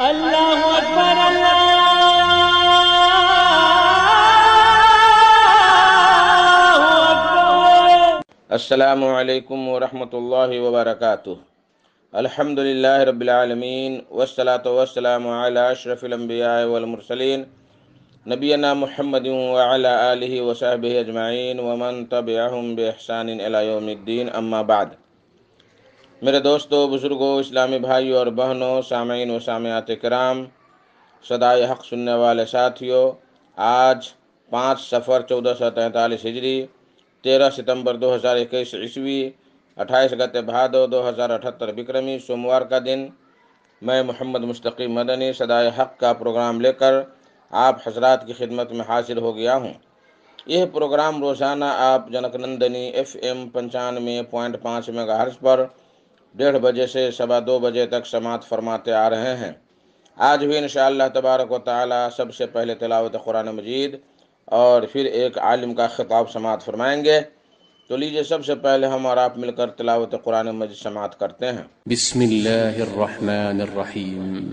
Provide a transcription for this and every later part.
اللہ اکبر اللہ اکبر۔ السلام علیکم ورحمۃ اللہ وبرکاتہ۔ الحمدللہ رب العالمین والصلاة والسلام علی اشرف الانبیاء والمرسلین نبینا محمد وعلی آلہ وصحبہ اجمعین ومن تبعہم بإحسان الی یوم الدین، اما بعد۔ میرے دوستو، بزرگوں، اسلامی بھائیوں اور بہنوں، سامعین و سامعات کرام، صدائے حق سننے والے ساتھیوں، آج 5 صفر 1443 ہجری، 13 ستمبر 2021 عیسوی، 28 گتے بھادو 2078 بکرمی، سوموار کا دن، میں محمد مستقیم مدنی صدائے حق کا پروگرام لے کر آپ حضرات کی خدمت میں حاضر ہو گیا ہوں۔ یہ پروگرام روزانہ آپ junk Nandini FM 95.5 mega hertz پر 1:30 بجے سے 2:15 بجے تک سماعت فرماتے آ رہے ہیں۔ آج بھی انشاءاللہ تبارک و تعالی سب سے پہلے تلاوت قرآن مجید اور پھر ایک عالم کا خطاب سماعت فرمائیں گے۔ تو لیجئے سب سے پہلے ہم اور آپ مل کر تلاوت قرآن مجید سماعت کرتے ہیں۔ بسم اللہ الرحمن الرحیم۔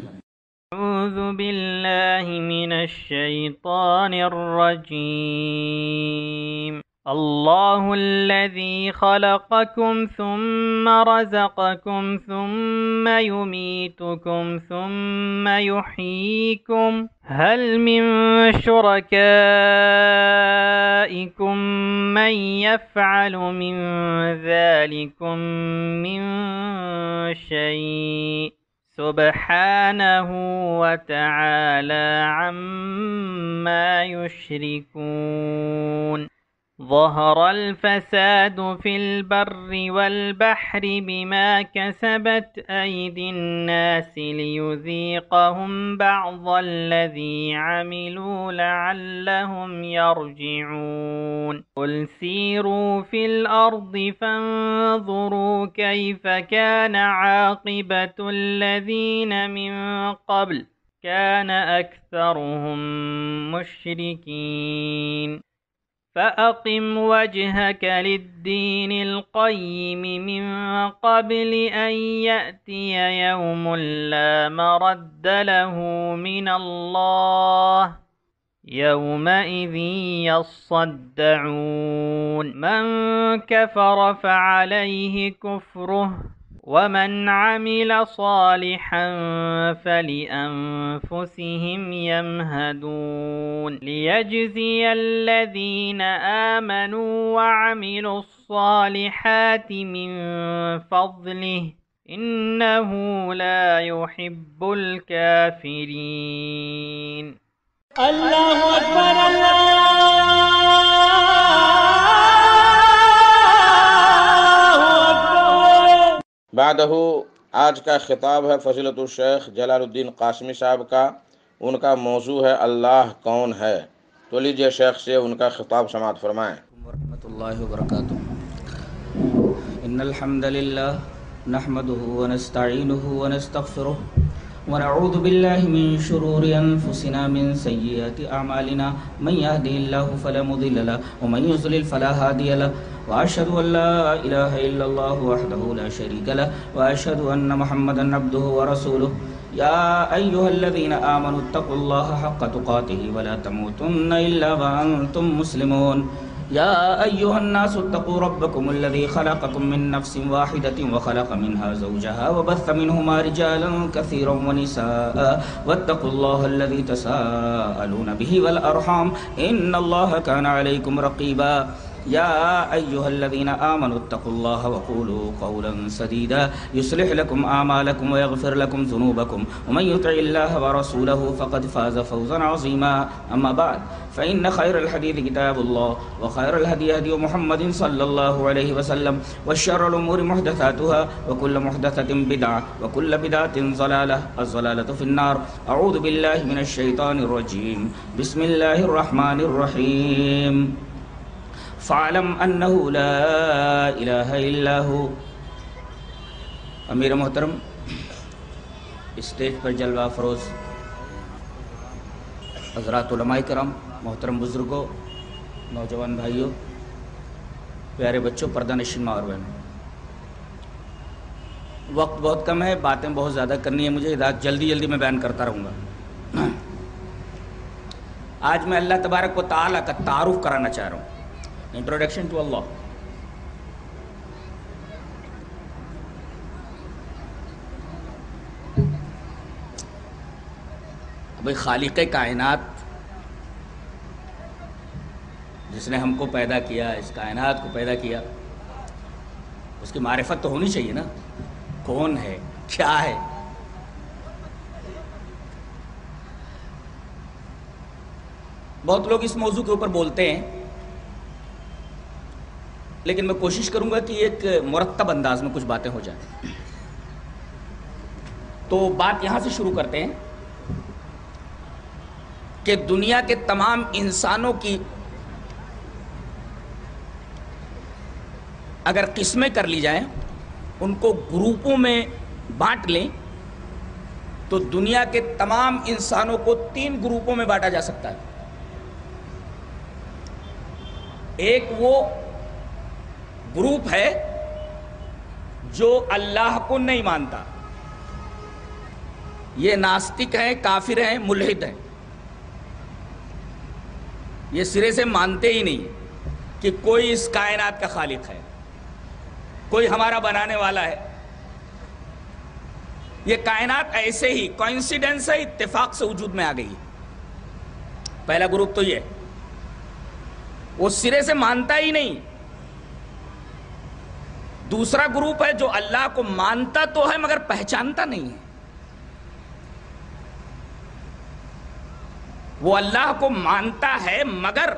اعوذ باللہ من الشیطان الرجیم۔ اللہ الذی خلقکم ثم رزقکم ثم یمیتکم ثم یحییکم هل من شرکائکم من یفعل من ذلکم من شیء سبحانہ وتعالی عما یشرکون۔ ظہر الفساد فی البر والبحر بما کسبت ایدی الناس لیذیقہم بعض الذی عملوا لعلہم یرجعون۔ قل سیروا فی الارض فانظروا کیف کان عاقبۃ الذین من قبل کان اکثرهم مشرکین۔ فأقم وجهك للدين القيم من قبل أن يأتي يوم لا مرد له من الله يومئذ يصدعون۔ من كفر فعليه كفره ومن عمل صالحا فلأنفسهم يمهدون ليجزي الذين آمنوا وعملوا الصالحات من فضله إنه لا يحب الكافرين۔ اللہ اکبر اللہ اکبر۔ بعدہ آج کا خطاب ہے فضیلت الشیخ جلال الدین قاسمی صاحب کا۔ ان کا موضوع ہے اللہ کون ہے۔ تو لیجئے شیخ سے ان کا خطاب سماعت فرمائیں۔ ورحمۃ اللہ وبرکاتہ۔ ان الحمد للہ نحمده ونستعینه ونستغفره ونعوذ باللہ من شرور انفسنا من سیئات اعمالنا من يهده الله فلا مضل له ومن يضلل فلا هادي له واشهد ان لا اله الا الله وحده لا شريك له واشهد ان محمدا عبده ورسوله يا ايها الذين امنوا اتقوا الله حق تقاته ولا تموتن الا وانتم مسلمون۔ يا أيها الناس اتقوا ربكم الذي خلقكم من نفس واحدة وخلق منها زوجها وبث منهما رجالا كثيرا ونساء واتقوا الله الذي تساءلون به والأرحام إن الله كان عليكم رقيبا۔ يا أيها الذين آمنوا اتقوا الله وقولوا قولا سديدا يصلح لكم أعمالكم ويغفر لكم ذنوبكم ومن يطع الله ورسوله فقد فاز فوزا عظيما، أما بعد فإن خير الحديث كتاب الله وخير الهدي هدي محمد صلى الله عليه وسلم وشر الأمور محدثاتها وكل محدثة بدعة وكل بدعة ضلالة الضلالة في النار۔ أعوذ بالله من الشيطان الرجيم، بسم الله الرحمن الرحيم۔ فاعلم انه لا الہ الا ہو۔ امیر محترم، اسٹیج پر جلوہ فروز حضرات علماء کرام، محترم بزرگوں، نوجوان بھائیوں، پیارے بچوں، پردہ نشین ماں اور بہنوں، وقت بہت کم ہے، باتیں بہت زیادہ کرنی ہے مجھے، جلدی جلدی میں بیان کرتا رہوں گا۔ آج میں اللہ تبارک و تعالیٰ کا تعارف کرانا چاہ رہا ہوں، انٹروڈکشن ٹو اللہ۔ ابھی خالق کائنات جس نے ہم کو پیدا کیا، اس کائنات کو پیدا کیا، اس کی معرفت تو ہونی چاہیے نا، کون ہے، کیا ہے۔ بہت لوگ اس موضوع کے اوپر بولتے ہیں، لیکن میں کوشش کروں گا کہ ایک مرتب انداز میں کچھ باتیں ہو جائیں۔ تو بات یہاں سے شروع کرتے ہیں کہ دنیا کے تمام انسانوں کی اگر قسمیں کر لی جائیں، ان کو گروپوں میں بانٹ لیں، تو دنیا کے تمام انسانوں کو 3 گروپوں میں بانٹا جا سکتا ہے۔ ایک وہ گروپ ہے جو اللہ کو نہیں مانتا، یہ ناستک ہیں، کافر ہیں، ملحد ہیں، یہ سرے سے مانتے ہی نہیں کہ کوئی اس کائنات کا خالق ہے، کوئی ہمارا بنانے والا ہے، یہ کائنات ایسے ہی کوئنسیڈنس ہے، اتفاق سے وجود میں آ گئی۔ پہلا گروپ تو یہ، وہ سرے سے مانتا ہی نہیں۔ دوسرا گروپ ہے جو اللہ کو مانتا تو ہے مگر پہچانتا نہیں ہے، وہ اللہ کو مانتا ہے مگر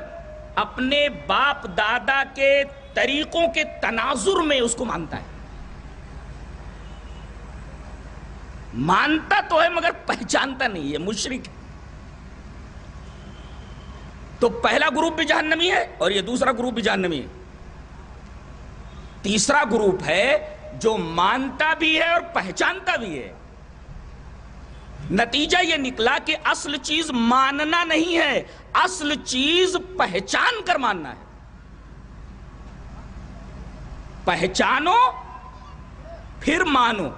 اپنے باپ دادا کے طریقوں کے تناظر میں اس کو مانتا ہے، مانتا تو ہے مگر پہچانتا نہیں، یہ مشرک ہے۔ تو پہلا گروپ بھی جہنمی ہے اور یہ دوسرا گروپ بھی جہنمی ہے۔ تیسرا گروپ ہے جو مانتا بھی ہے اور پہچانتا بھی ہے۔ نتیجہ یہ نکلا کہ اصل چیز ماننا نہیں ہے، اصل چیز پہچان کر ماننا ہے۔ پہچانو پھر مانو،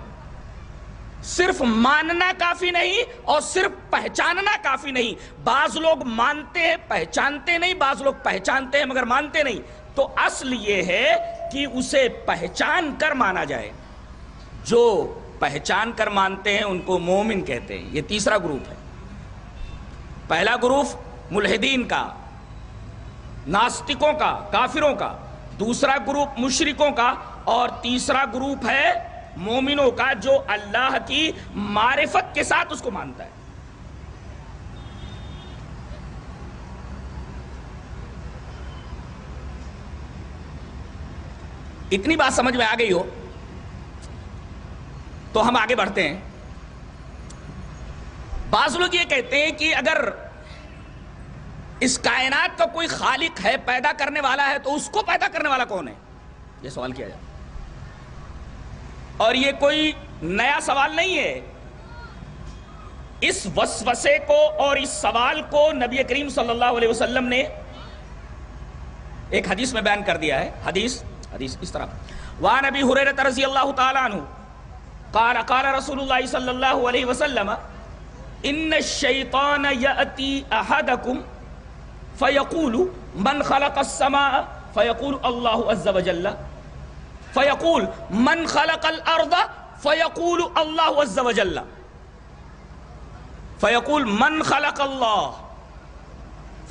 صرف ماننا کافی نہیں اور صرف پہچاننا کافی نہیں۔ بعض لوگ مانتے ہیں پہچانتے نہیں، بعض لوگ پہچانتے ہیں مگر مانتے نہیں۔ تو اصل یہ ہے کہ اسے پہچان کر مانا جائے، جو پہچان کر مانتے ہیں ان کو مومن کہتے ہیں۔ یہ تیسرا گروپ ہے۔ پہلا گروپ ملحدین کا، ناستکوں کا، کافروں کا، دوسرا گروپ مشرکوں کا، اور تیسرا گروپ ہے مومنوں کا جو اللہ کی معرفت کے ساتھ اس کو مانتا ہے۔ اتنی بات سمجھ میں آ گئی ہو تو ہم آگے بڑھتے ہیں۔ بعض لوگ یہ کہتے ہیں کہ اگر اس کائنات کا کوئی خالق ہے، پیدا کرنے والا ہے، تو اس کو پیدا کرنے والا کون ہے؟ یہ سوال کیا جائے، اور یہ کوئی نیا سوال نہیں ہے۔ اس وسوسے کو اور اس سوال کو نبی کریم صلی اللہ علیہ وسلم نے ایک حدیث میں بیان کر دیا ہے۔ حدیث اس طرح، وعن ابی ہریرہ رضی اللہ تعالی عنہ قال قال رسول اللہ صلی اللہ علیہ وسلم ان الشیطان یأتی احدکم فیقول من خلق السماء فیقول اللہ عز وجل فیقول من خلق الارض فیقول اللہ عز وجل فیقول من خلق اللہ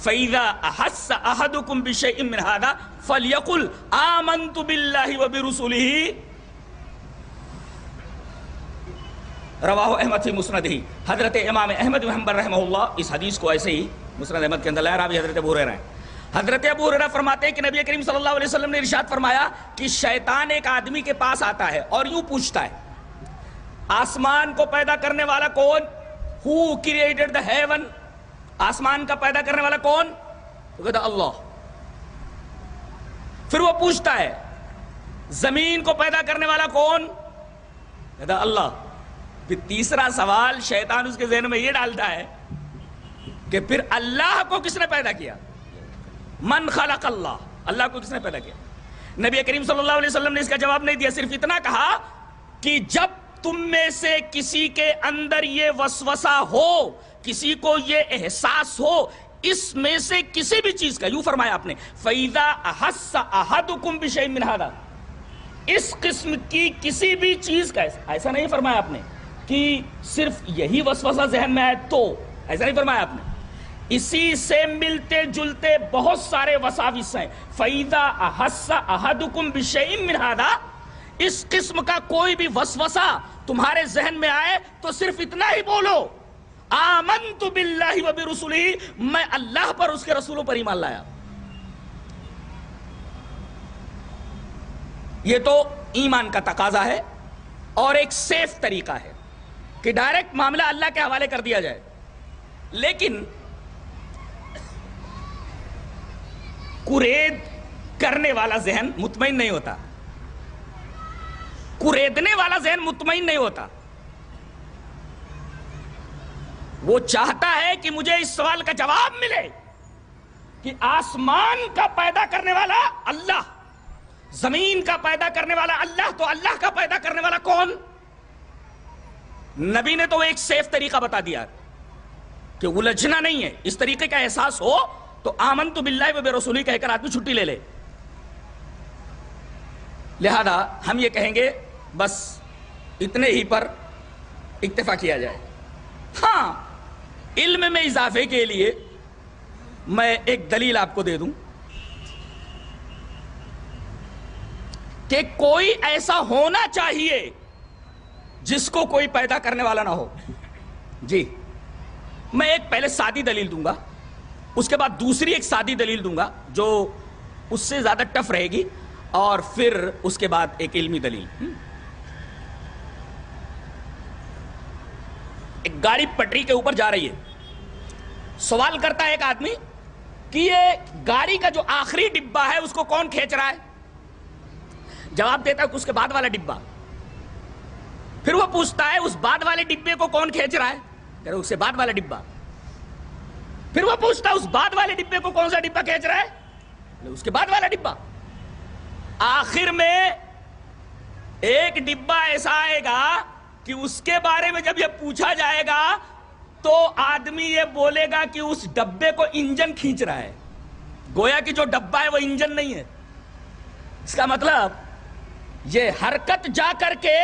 فَإِذَا أَحَسَّ أَحَدُكُمْ بِشَيْءٍ مِّنْ هَذَا فَلْيَقُلْ آمَنْتُ بِاللَّهِ وَبِرُسُلِهِ رواہ احمد فی مسندہ۔ حضرت امام احمد بن حنبل رحمہ اللہ اس حدیث کو ایسے ہی مسند احمد کے اندر لائے، راوی حضرت ابو ہریرہ ہیں۔ حضرت ابو ہریرہ فرماتے ہیں کہ نبی کریم صلی اللہ علیہ وسلم نے ارشاد فرمایا کہ شیطان ایک آدمی کے پاس آتا ہے اور یوں پوچھتا ہے، آسمان کو پیدا کرنے والا کون؟ Who created the heaven؟ آسمان کا پیدا کرنے والا کون؟ تو کہتا اللہ۔ پھر وہ پوچھتا ہے زمین کو پیدا کرنے والا کون؟ کہتا اللہ۔ پھر تیسرا سوال شیطان اس کے ذہن میں یہ ڈالتا ہے کہ پھر اللہ کو کس نے پیدا کیا؟ من خلق اللہ، اللہ کو کس نے پیدا کیا؟ نبی کریم صلی اللہ علیہ وسلم نے اس کا جواب نہیں دیا، صرف اتنا کہا کہ جب تم میں سے کسی کے اندر یہ وسوسہ ہو، کسی کو یہ احساس ہو اس میں سے کسی بھی چیز کا، یوں فرمایا آپ نے فَإِذَا أَحَسَّ أَحَدُكُمْ بِشَيْءٍ مِّنْ هَذَا، اس قسم کی کسی بھی چیز کا، ایسا نہیں فرمایا آپ نے کہ صرف یہی وسوسہ ذہن میں آئے تو، ایسا نہیں فرمایا آپ نے، اسی سے ملتے جلتے بہت سارے وساوس ہیں۔ فَإِذَا أَحَسَّ أَحَدُكُمْ بِشَيْءٍ مِّنْ هَذَا، اس قسم کا کوئی بھی وسوسہ تمہارے ذہن میں آئے تو صرف اتنا ہی بولو آمنت باللہ و برسولہ، میں اللہ پر اس کے رسولوں پر ایمان لایا۔ یہ تو ایمان کا تقاضا ہے اور ایک سیف طریقہ ہے کہ ڈائریکٹ معاملہ اللہ کے حوالے کر دیا جائے، لیکن قرید کرنے والا ذہن مطمئن نہیں ہوتا، قریدنے والا ذہن مطمئن نہیں ہوتا، وہ چاہتا ہے کہ مجھے اس سوال کا جواب ملے کہ آسمان کا پیدا کرنے والا اللہ، زمین کا پیدا کرنے والا اللہ، تو اللہ کا پیدا کرنے والا کون؟ نبی نے تو ایک سیف طریقہ بتا دیا کہ الجھنا نہیں ہے، اس طریقے کا احساس ہو تو آمنت باللہ و برسولہ کہہ کر آدمی چھٹی لے لے۔ لہذا ہم یہ کہیں گے بس اتنے ہی پر اکتفا کیا جائے۔ ہاں، علم میں اضافے کے لیے میں ایک دلیل آپ کو دے دوں کہ کوئی ایسا ہونا چاہیے جس کو کوئی پیدا کرنے والا نہ ہو۔ جی، میں ایک پہلے سادی دلیل دوں گا، اس کے بعد دوسری ایک سادی دلیل دوں گا جو اس سے زیادہ ٹف رہے گی، اور پھر اس کے بعد ایک علمی دلیل۔ ایک گاڑی پٹری کے اوپر جا رہی ہے، سوال کرتا ہے ایک آدمی کہ یہ گاڑی کا جو آخری ڈبہ ہے اس کو کون کھینچ رہا ہے؟ جواب دیتا ہے کہ اس کے بعد والا ڈبہ۔ پھر وہ پوچھتا ہے اس بعد والے ڈبے کو کون کھینچ رہا ہے؟ کہہ رہے اس سے بعد والا ڈبہ۔ پھر وہ پوچھتا ہے اس بعد والے ڈبے کو کون سا ڈبہ کھینچ رہا ہے؟ اس کے بعد والا ڈبہ۔ آخر میں ایک ڈبہ ایسا آئے گا کہ اس کے بارے میں جب یہ پوچھا جائے گا تو آدمی یہ بولے گا کہ اس ڈبے کو انجن کھینچ رہا ہے، گویا کہ جو ڈبہ ہے وہ انجن نہیں ہے۔ اس کا مطلب یہ حرکت جا کر کے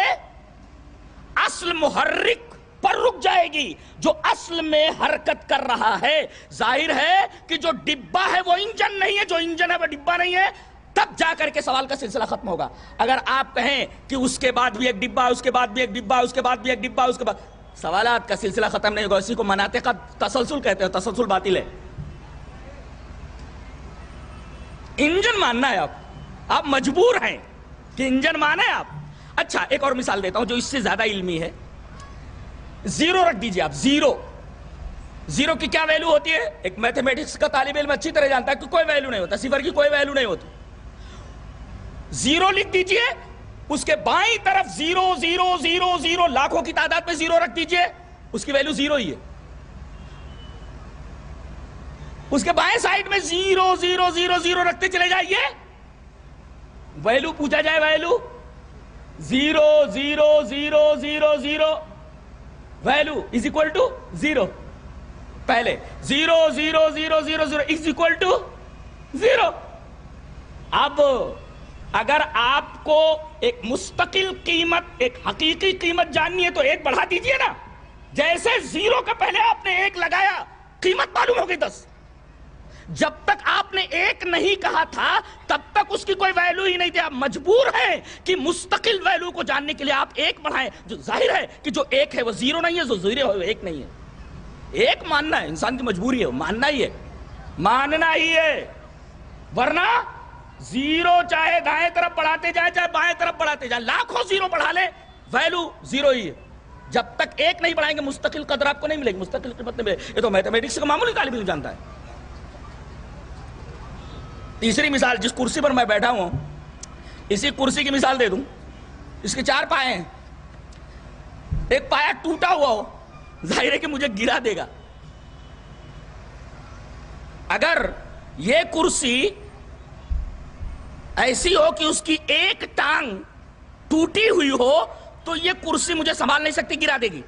اصل محرک پر رک جائے گی جو اصل میں حرکت کر رہا ہے۔ ظاہر ہے کہ جو ڈبہ ہے وہ انجن نہیں ہے، جو انجن ہے وہ ڈبہ نہیں ہے، تب جا کر کے سوال کا سلسلہ ختم ہوگا۔ اگر آپ کہیں کہ اس کے بعد بھی ایک ڈبہ، اس کے بعد بھی ایک ڈبہ، اس کے بعد بھی ایک ڈبہ، اس کے بعد، سوالات کا سلسلہ ختم نہیں ہوگا۔ اسی کو مناطق کا تسلسل کہتے ہیں، تسلسل باطل ہے۔ انجن ماننا ہے آپ مجبور ہیں کہ انجن مانے آپ۔ اچھا، ایک اور مثال دیتا ہوں جو اس سے زیادہ علمی ہے۔ زیرو رکھ دیجئے آپ، زیرو کی کیا ویلو ہوتی ہے؟ ایک میتھمیٹکس کا طالب علم اچھی طرح جانتا ہے کہ کوئی ویلو نہیں ہوتا، صفر کی کوئی ویلو نہیں ہوتی۔ زیرو لکھ دیجئے، اس کے بائیں طرف زیرو زیرو زیرو زیرو، لاکھوں کی تعداد میں زیرو رکھ دیجئے، اس کی ویلو زیرو ہی ہے۔ اس کے بائیں سائڈ میں زیرو زیرو زیرو زیرو رکھتے چلے جائیے، ویلو پوچھا جائے، value zero zero zero zero zero, value is equal to zero. پہلے zero zero zero zero zero is equal to zero. اب اگر آپ کو ایک مستقل قیمت، ایک حقیقی قیمت جاننی ہے تو ایک بڑھا دیجئے نا، جیسے زیرو کا پہلے آپ نے ایک لگایا قیمت معلوم ہو گئی 10۔ جب تک آپ نے ایک نہیں کہا تھا تب تک اس کی کوئی ویلو ہی نہیں تھی۔ آپ مجبور ہیں کہ مستقل ویلو کو جاننے کے لیے آپ ایک بڑھائیں، جو ظاہر ہے کہ جو ایک ہے وہ زیرو نہیں ہے، جو زیرو ہے وہ ایک نہیں ہے۔ ایک ماننا ہے، انسان کی مجبوری ہے، ماننا ہی ہے، ماننا ہی ہے، ورنہ زیرو چاہے دائیں طرف بڑھاتے جائیں چاہے بائیں طرف بڑھاتے جائیں، لاکھوں زیرو بڑھا لیں، ویلو زیرو ہی ہے۔ جب تک ایک نہیں بڑھائیں گے مستقل قدر آپ کو نہیں ملے گی، مستقل قیمت نہیں ملے گی۔ یہ تو میتھمیٹکس کا معمولی طالب علم جانتا ہے۔ تیسری مثال، جس کرسی پر میں بیٹھا ہوں اسی کرسی کی مثال دے دوں۔ اس کے 4 پائے ہیں، ایک پایا ٹوٹا ہوا ہو، ظاہر ہے کہ مجھے گرا دے گا۔ اگر یہ کرسی ایسی ہو کہ اس کی ایک ٹانگ ٹوٹی ہوئی ہو تو یہ کرسی مجھے سنبھال نہیں سکتی، گرا دے گی۔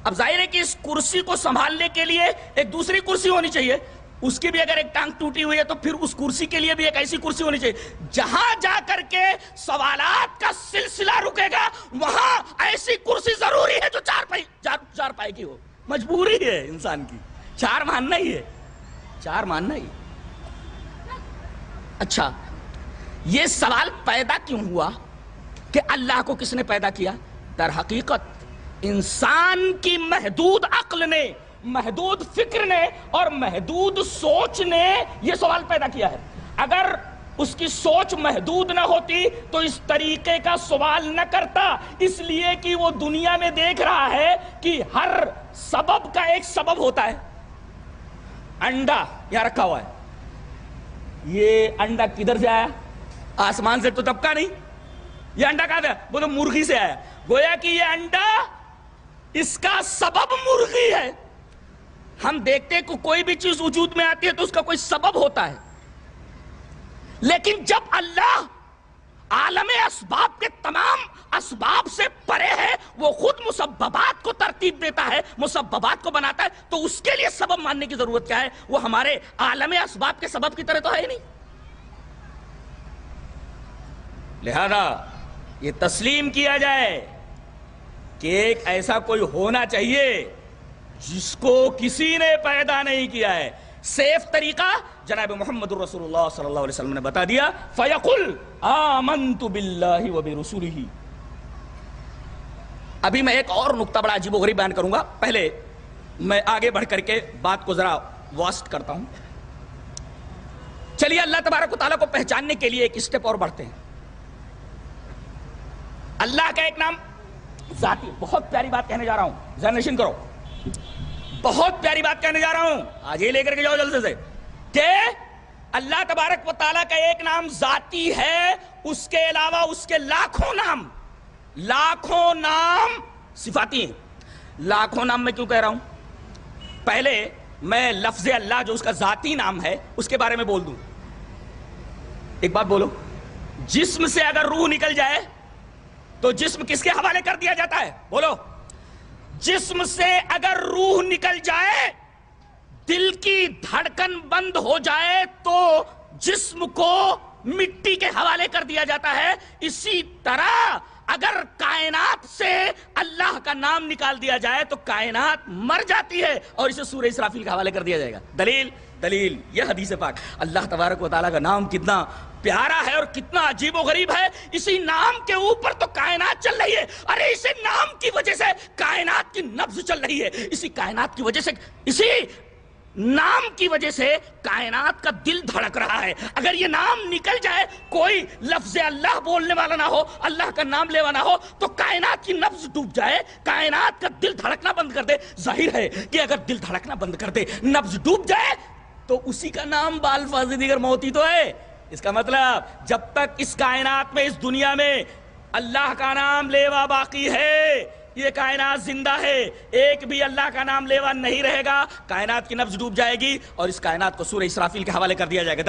اب ظاہر ہے کہ اس کرسی کو سنبھالنے کے لیے ایک دوسری کرسی ہونی چاہیے، اس کی بھی اگر ایک ٹانگ ٹوٹی ہوئی ہے تو پھر اس کرسی کے لیے بھی ایک ایسی کرسی ہونی چاہیے۔ جہاں جا کر کے سوالات کا سلسلہ رکے گا وہاں ایسی کرسی ضروری ہے جو چار پائے کی ہو، مجبوری ہے انسان کی، چار ماننا ہی ہے، چار ماننا ہی۔ اچھا، یہ سوال پیدا کیوں ہوا کہ اللہ کو کس نے پیدا کیا؟ در حقیقت انسان کی محدود عقل نے، محدود فکر نے اور محدود سوچ نے یہ سوال پیدا کیا ہے۔ اگر اس کی سوچ محدود نہ ہوتی تو اس طریقے کا سوال نہ کرتا، اس لیے کہ وہ دنیا میں دیکھ رہا ہے کہ ہر سبب کا ایک سبب ہوتا ہے۔ انڈا یہاں رکھا ہوا ہے، یہ انڈا کدھر سے آیا؟ آسمان سے تو طبقہ نہیں، یہ انڈا کہاں سے آیا؟ وہ تو مرغی سے آیا۔ گویا کہ یہ انڈا، اس کا سبب مرغی ہے۔ ہم دیکھتے ہیں کہ کوئی بھی چیز وجود میں آتی ہے تو اس کا کوئی سبب ہوتا ہے، لیکن جب اللہ عالم اسباب کے تمام اسباب سے پرے ہے، وہ خود مسببات کو ترتیب دیتا ہے، مسببات کو بناتا ہے، تو اس کے لیے سبب ماننے کی ضرورت کیا ہے؟ وہ ہمارے عالم اسباب کے سبب کی طرح تو ہے ہی نہیں۔ لہذا یہ تسلیم کیا جائے کہ ایک ایسا کوئی ہونا چاہیے جس کو کسی نے پیدا نہیں کیا ہے۔ سیف طریقہ جناب محمد رسول اللہ صلی اللہ علیہ وسلم نے بتا دیا، فَيَقُلْ آمَنْتُ بِاللَّهِ وَبِرُسُلِهِ۔ ابھی میں ایک اور نقطہ بڑا عجیب و غریب بیان کروں گا، پہلے میں آگے بڑھ کر کے بات کو ذرا واسٹ کرتا ہوں۔ چلیے اللہ تبارک و تعالیٰ کو پہچاننے کے لیے ایک اسٹیپ اور بڑھتے ہیں۔ اللہ کا ایک نام ذاتی، بہت پیاری بات کہنے جا رہا ہوں، ذہن نشین کرو، بہت پیاری بات کہنے جا رہا ہوں، آج یہ لے کر کے جاؤ جلدی سے، کہ اللہ تبارک و تعالیٰ کا ایک نام ذاتی ہے، اس کے علاوہ اس کے لاکھوں نام صفاتی ہیں۔ لاکھوں نام میں کیوں کہہ رہا ہوں؟ پہلے میں لفظ اللہ جو اس کا ذاتی نام ہے اس کے بارے میں بول دوں۔ ایک بات بولو، جسم سے اگر روح نکل جائے تو جسم کس کے حوالے کر دیا جاتا ہے؟ بولو، جسم سے اگر روح نکل جائے، دل کی دھڑکن بند ہو جائے تو جسم کو مٹی کے حوالے کر دیا جاتا ہے۔ اسی طرح اگر کائنات سے اللہ کا نام نکال دیا جائے تو کائنات مر جاتی ہے اور اسے سورہ اسرافیل کے حوالے کر دیا جائے گا۔ دلیل یہ حدیث پاک، اللہ تبارک و تعالیٰ کا نام کتنا پیارا ہے اور کتنا عجیب و غریب ہے۔ اسی نام کے اوپر تو کائنات چل رہی ہے، ارے اسی نام کی وجہ سے کائنات کی نبض چل رہی ہے، اسی کائنات کی وجہ سے، اسی نام کی وجہ سے کائنات کا دل دھڑک رہا ہے۔ اگر یہ نام نکل جائے، کوئی لفظ اللہ بولنے والا نہ ہو، اللہ کا نام لیوا نہ ہو، تو کائنات کی نبض ڈوب جائے، کائنات کا دل دھڑکنا بند کر دے۔ ظاہر ہے کہ اگر دل دھڑکنا بند کر دے، نبض ڈوب جائے، تو اسی کا نام بالفاظ دیگر موتی تو ہے۔ اس کا مطلب جب تک اس کائنات میں، اس دنیا میں اللہ کا نام لیوا باقی ہے، یہ کائنات زندہ ہے، ایک بھی اللہ کا نام لیوا نہیں رہے گا، کائنات کی نبض ڈوب جائے گی اور اس کائنات کو سورہ اسرافیل کے حوالے کر دیا جائے گا۔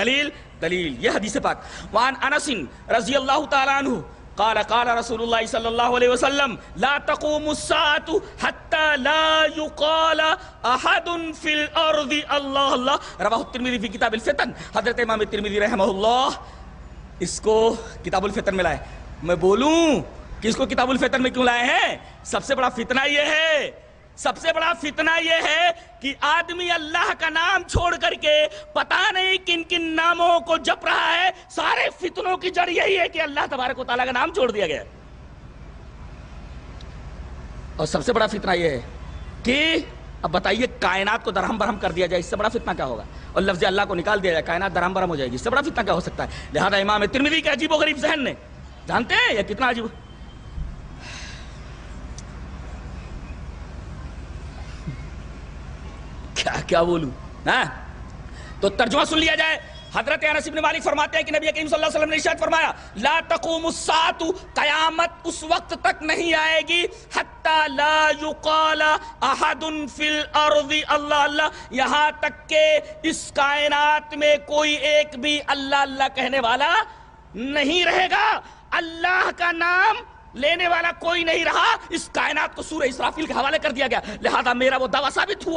دلیل یہ حدیث پاک، وعن انس رضی اللہ تعالی عنہ قال قال رسول اللہ صلی اللہ علیہ وسلم لا تقوم الساعة حتى لا يقال احد في الارض اللہ اللہ، رواہ الترمذی فی کتاب الفتن۔ حضرت امام ترمذی رحمہ اللہ اس کو کتاب الفتن میں لائے۔ میں بولوں کہ اس کو کتاب الفتن میں کیوں لائے ہیں؟ سب سے بڑا فتنہ یہ ہے، سب سے بڑا فتنہ یہ ہے کہ آدمی اللہ کا نام چھوڑ کر کے پتہ نہیں کن کن ناموں کو جپ رہا ہے۔ سارے فتنوں کی جڑ یہی ہے کہ اللہ تبارک و تعالیٰ کا نام چھوڑ دیا گیا۔ اور سب سے بڑا فتنہ یہ ہے کہ اب بتائیے کائنات کو درہم برہم کر دیا جائے، اس سے بڑا فتنہ کیا ہوگا؟ اور لفظ اللہ کو نکال دیا جائے، کائنات درہم برہم ہو جائے گی، اس سے بڑا فتنہ کیا ہو سکتا ہے؟ لہذا امام ترمذی کے عجیب و غریب ذہن نے، جانتے ہیں یہ کتنا عجیب، کیا بولوں نا؟ تو ترجمہ سن لیا جائے۔ حضرت انس بن مالک فرماتے ہیں کہ نبی کریم صلی اللہ علیہ وسلم نے ارشاد فرمایا لا تقوم الساعة، قیامت اس وقت تک نہیں آئے گی حتی لا یقال احد فی الارض اللہ اللہ، یہاں تک کہ اس کائنات میں کوئی ایک بھی اللہ اللہ کہنے والا نہیں رہے گا۔ اللہ کا نام لینے والا کوئی نہیں رہا، اس کائنات کو سورہ اسرافیل کے حوالے کر دیا گیا، لہذا میرا وہ دعویٰ ثابت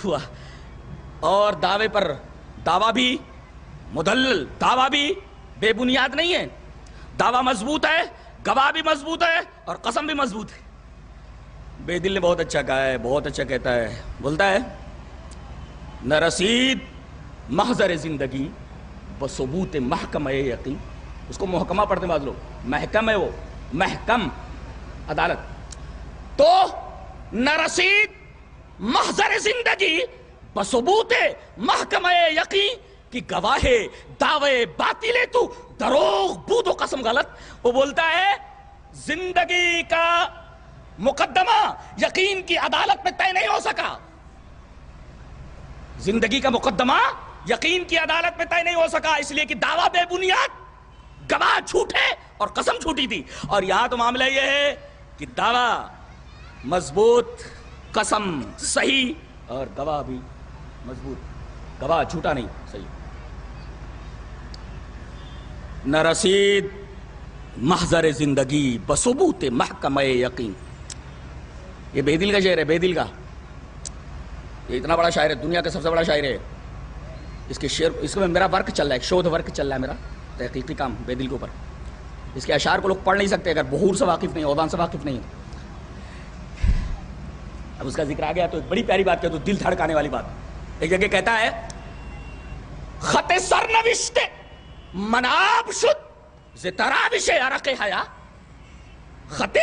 ہوا، اور دعوے پر دعویٰ بھی مدلل، دعویٰ بھی بے بنیاد نہیں ہے، دعویٰ مضبوط ہے، گواہ بھی مضبوط ہے اور قسم بھی مضبوط ہے۔ بے دل نے بہت اچھا کہا ہے، بہت اچھا کہتا ہے، بولتا ہے نہ رسید محضر زندگی بثبوت محکمہ یقین، اس کو محکمہ پڑھتے ہیں بعض لوگ، محکم ہے وہ، محکم عدالت، تو نہ رسید محضر زندگی بثبوت محکمہ یقین کی گواہ دعوے باطل ہے تو دروغ بود و قسم غلط۔ وہ بولتا ہے زندگی کا مقدمہ یقین کی عدالت میں طے نہیں ہو سکا، زندگی کا مقدمہ یقین کی عدالت میں طے نہیں ہو سکا، اس لیے کہ دعویٰ بے بنیاد، گواہ جھوٹے اور قسم جھوٹی تھی۔ اور یہاں تو معاملہ یہ ہے کہ دعویٰ مضبوط، قسم صحیح اور گواہ بھی مضبوط، گواہ جھوٹا نہیں، صحیح۔ نہ رسید محضر زندگی بثبوت محکمہ یقین، یہ بے دل کا شعر ہے، بے دل کا، یہ اتنا بڑا شاعر ہے، دنیا کا سب سے بڑا شاعر ہے، اس کے شعر، اس میں میرا ورک چل رہا ہے، شودھ ورک چل رہا ہے میرا، تحقیقی کام بے دل کے اوپر، اس کے اشعار کو لوگ پڑھ نہیں سکتے اگر بحور سے واقف نہیں، اوزان سے واقف نہیں۔ اب اس کا ذکر آ گیا تو ایک بڑی پیاری بات کہتا، تو دل دھڑکانے والی بات، ایک جگہ کہتا ہے خط سرنوشت مناب شد ز تراوش عرق حیا، خط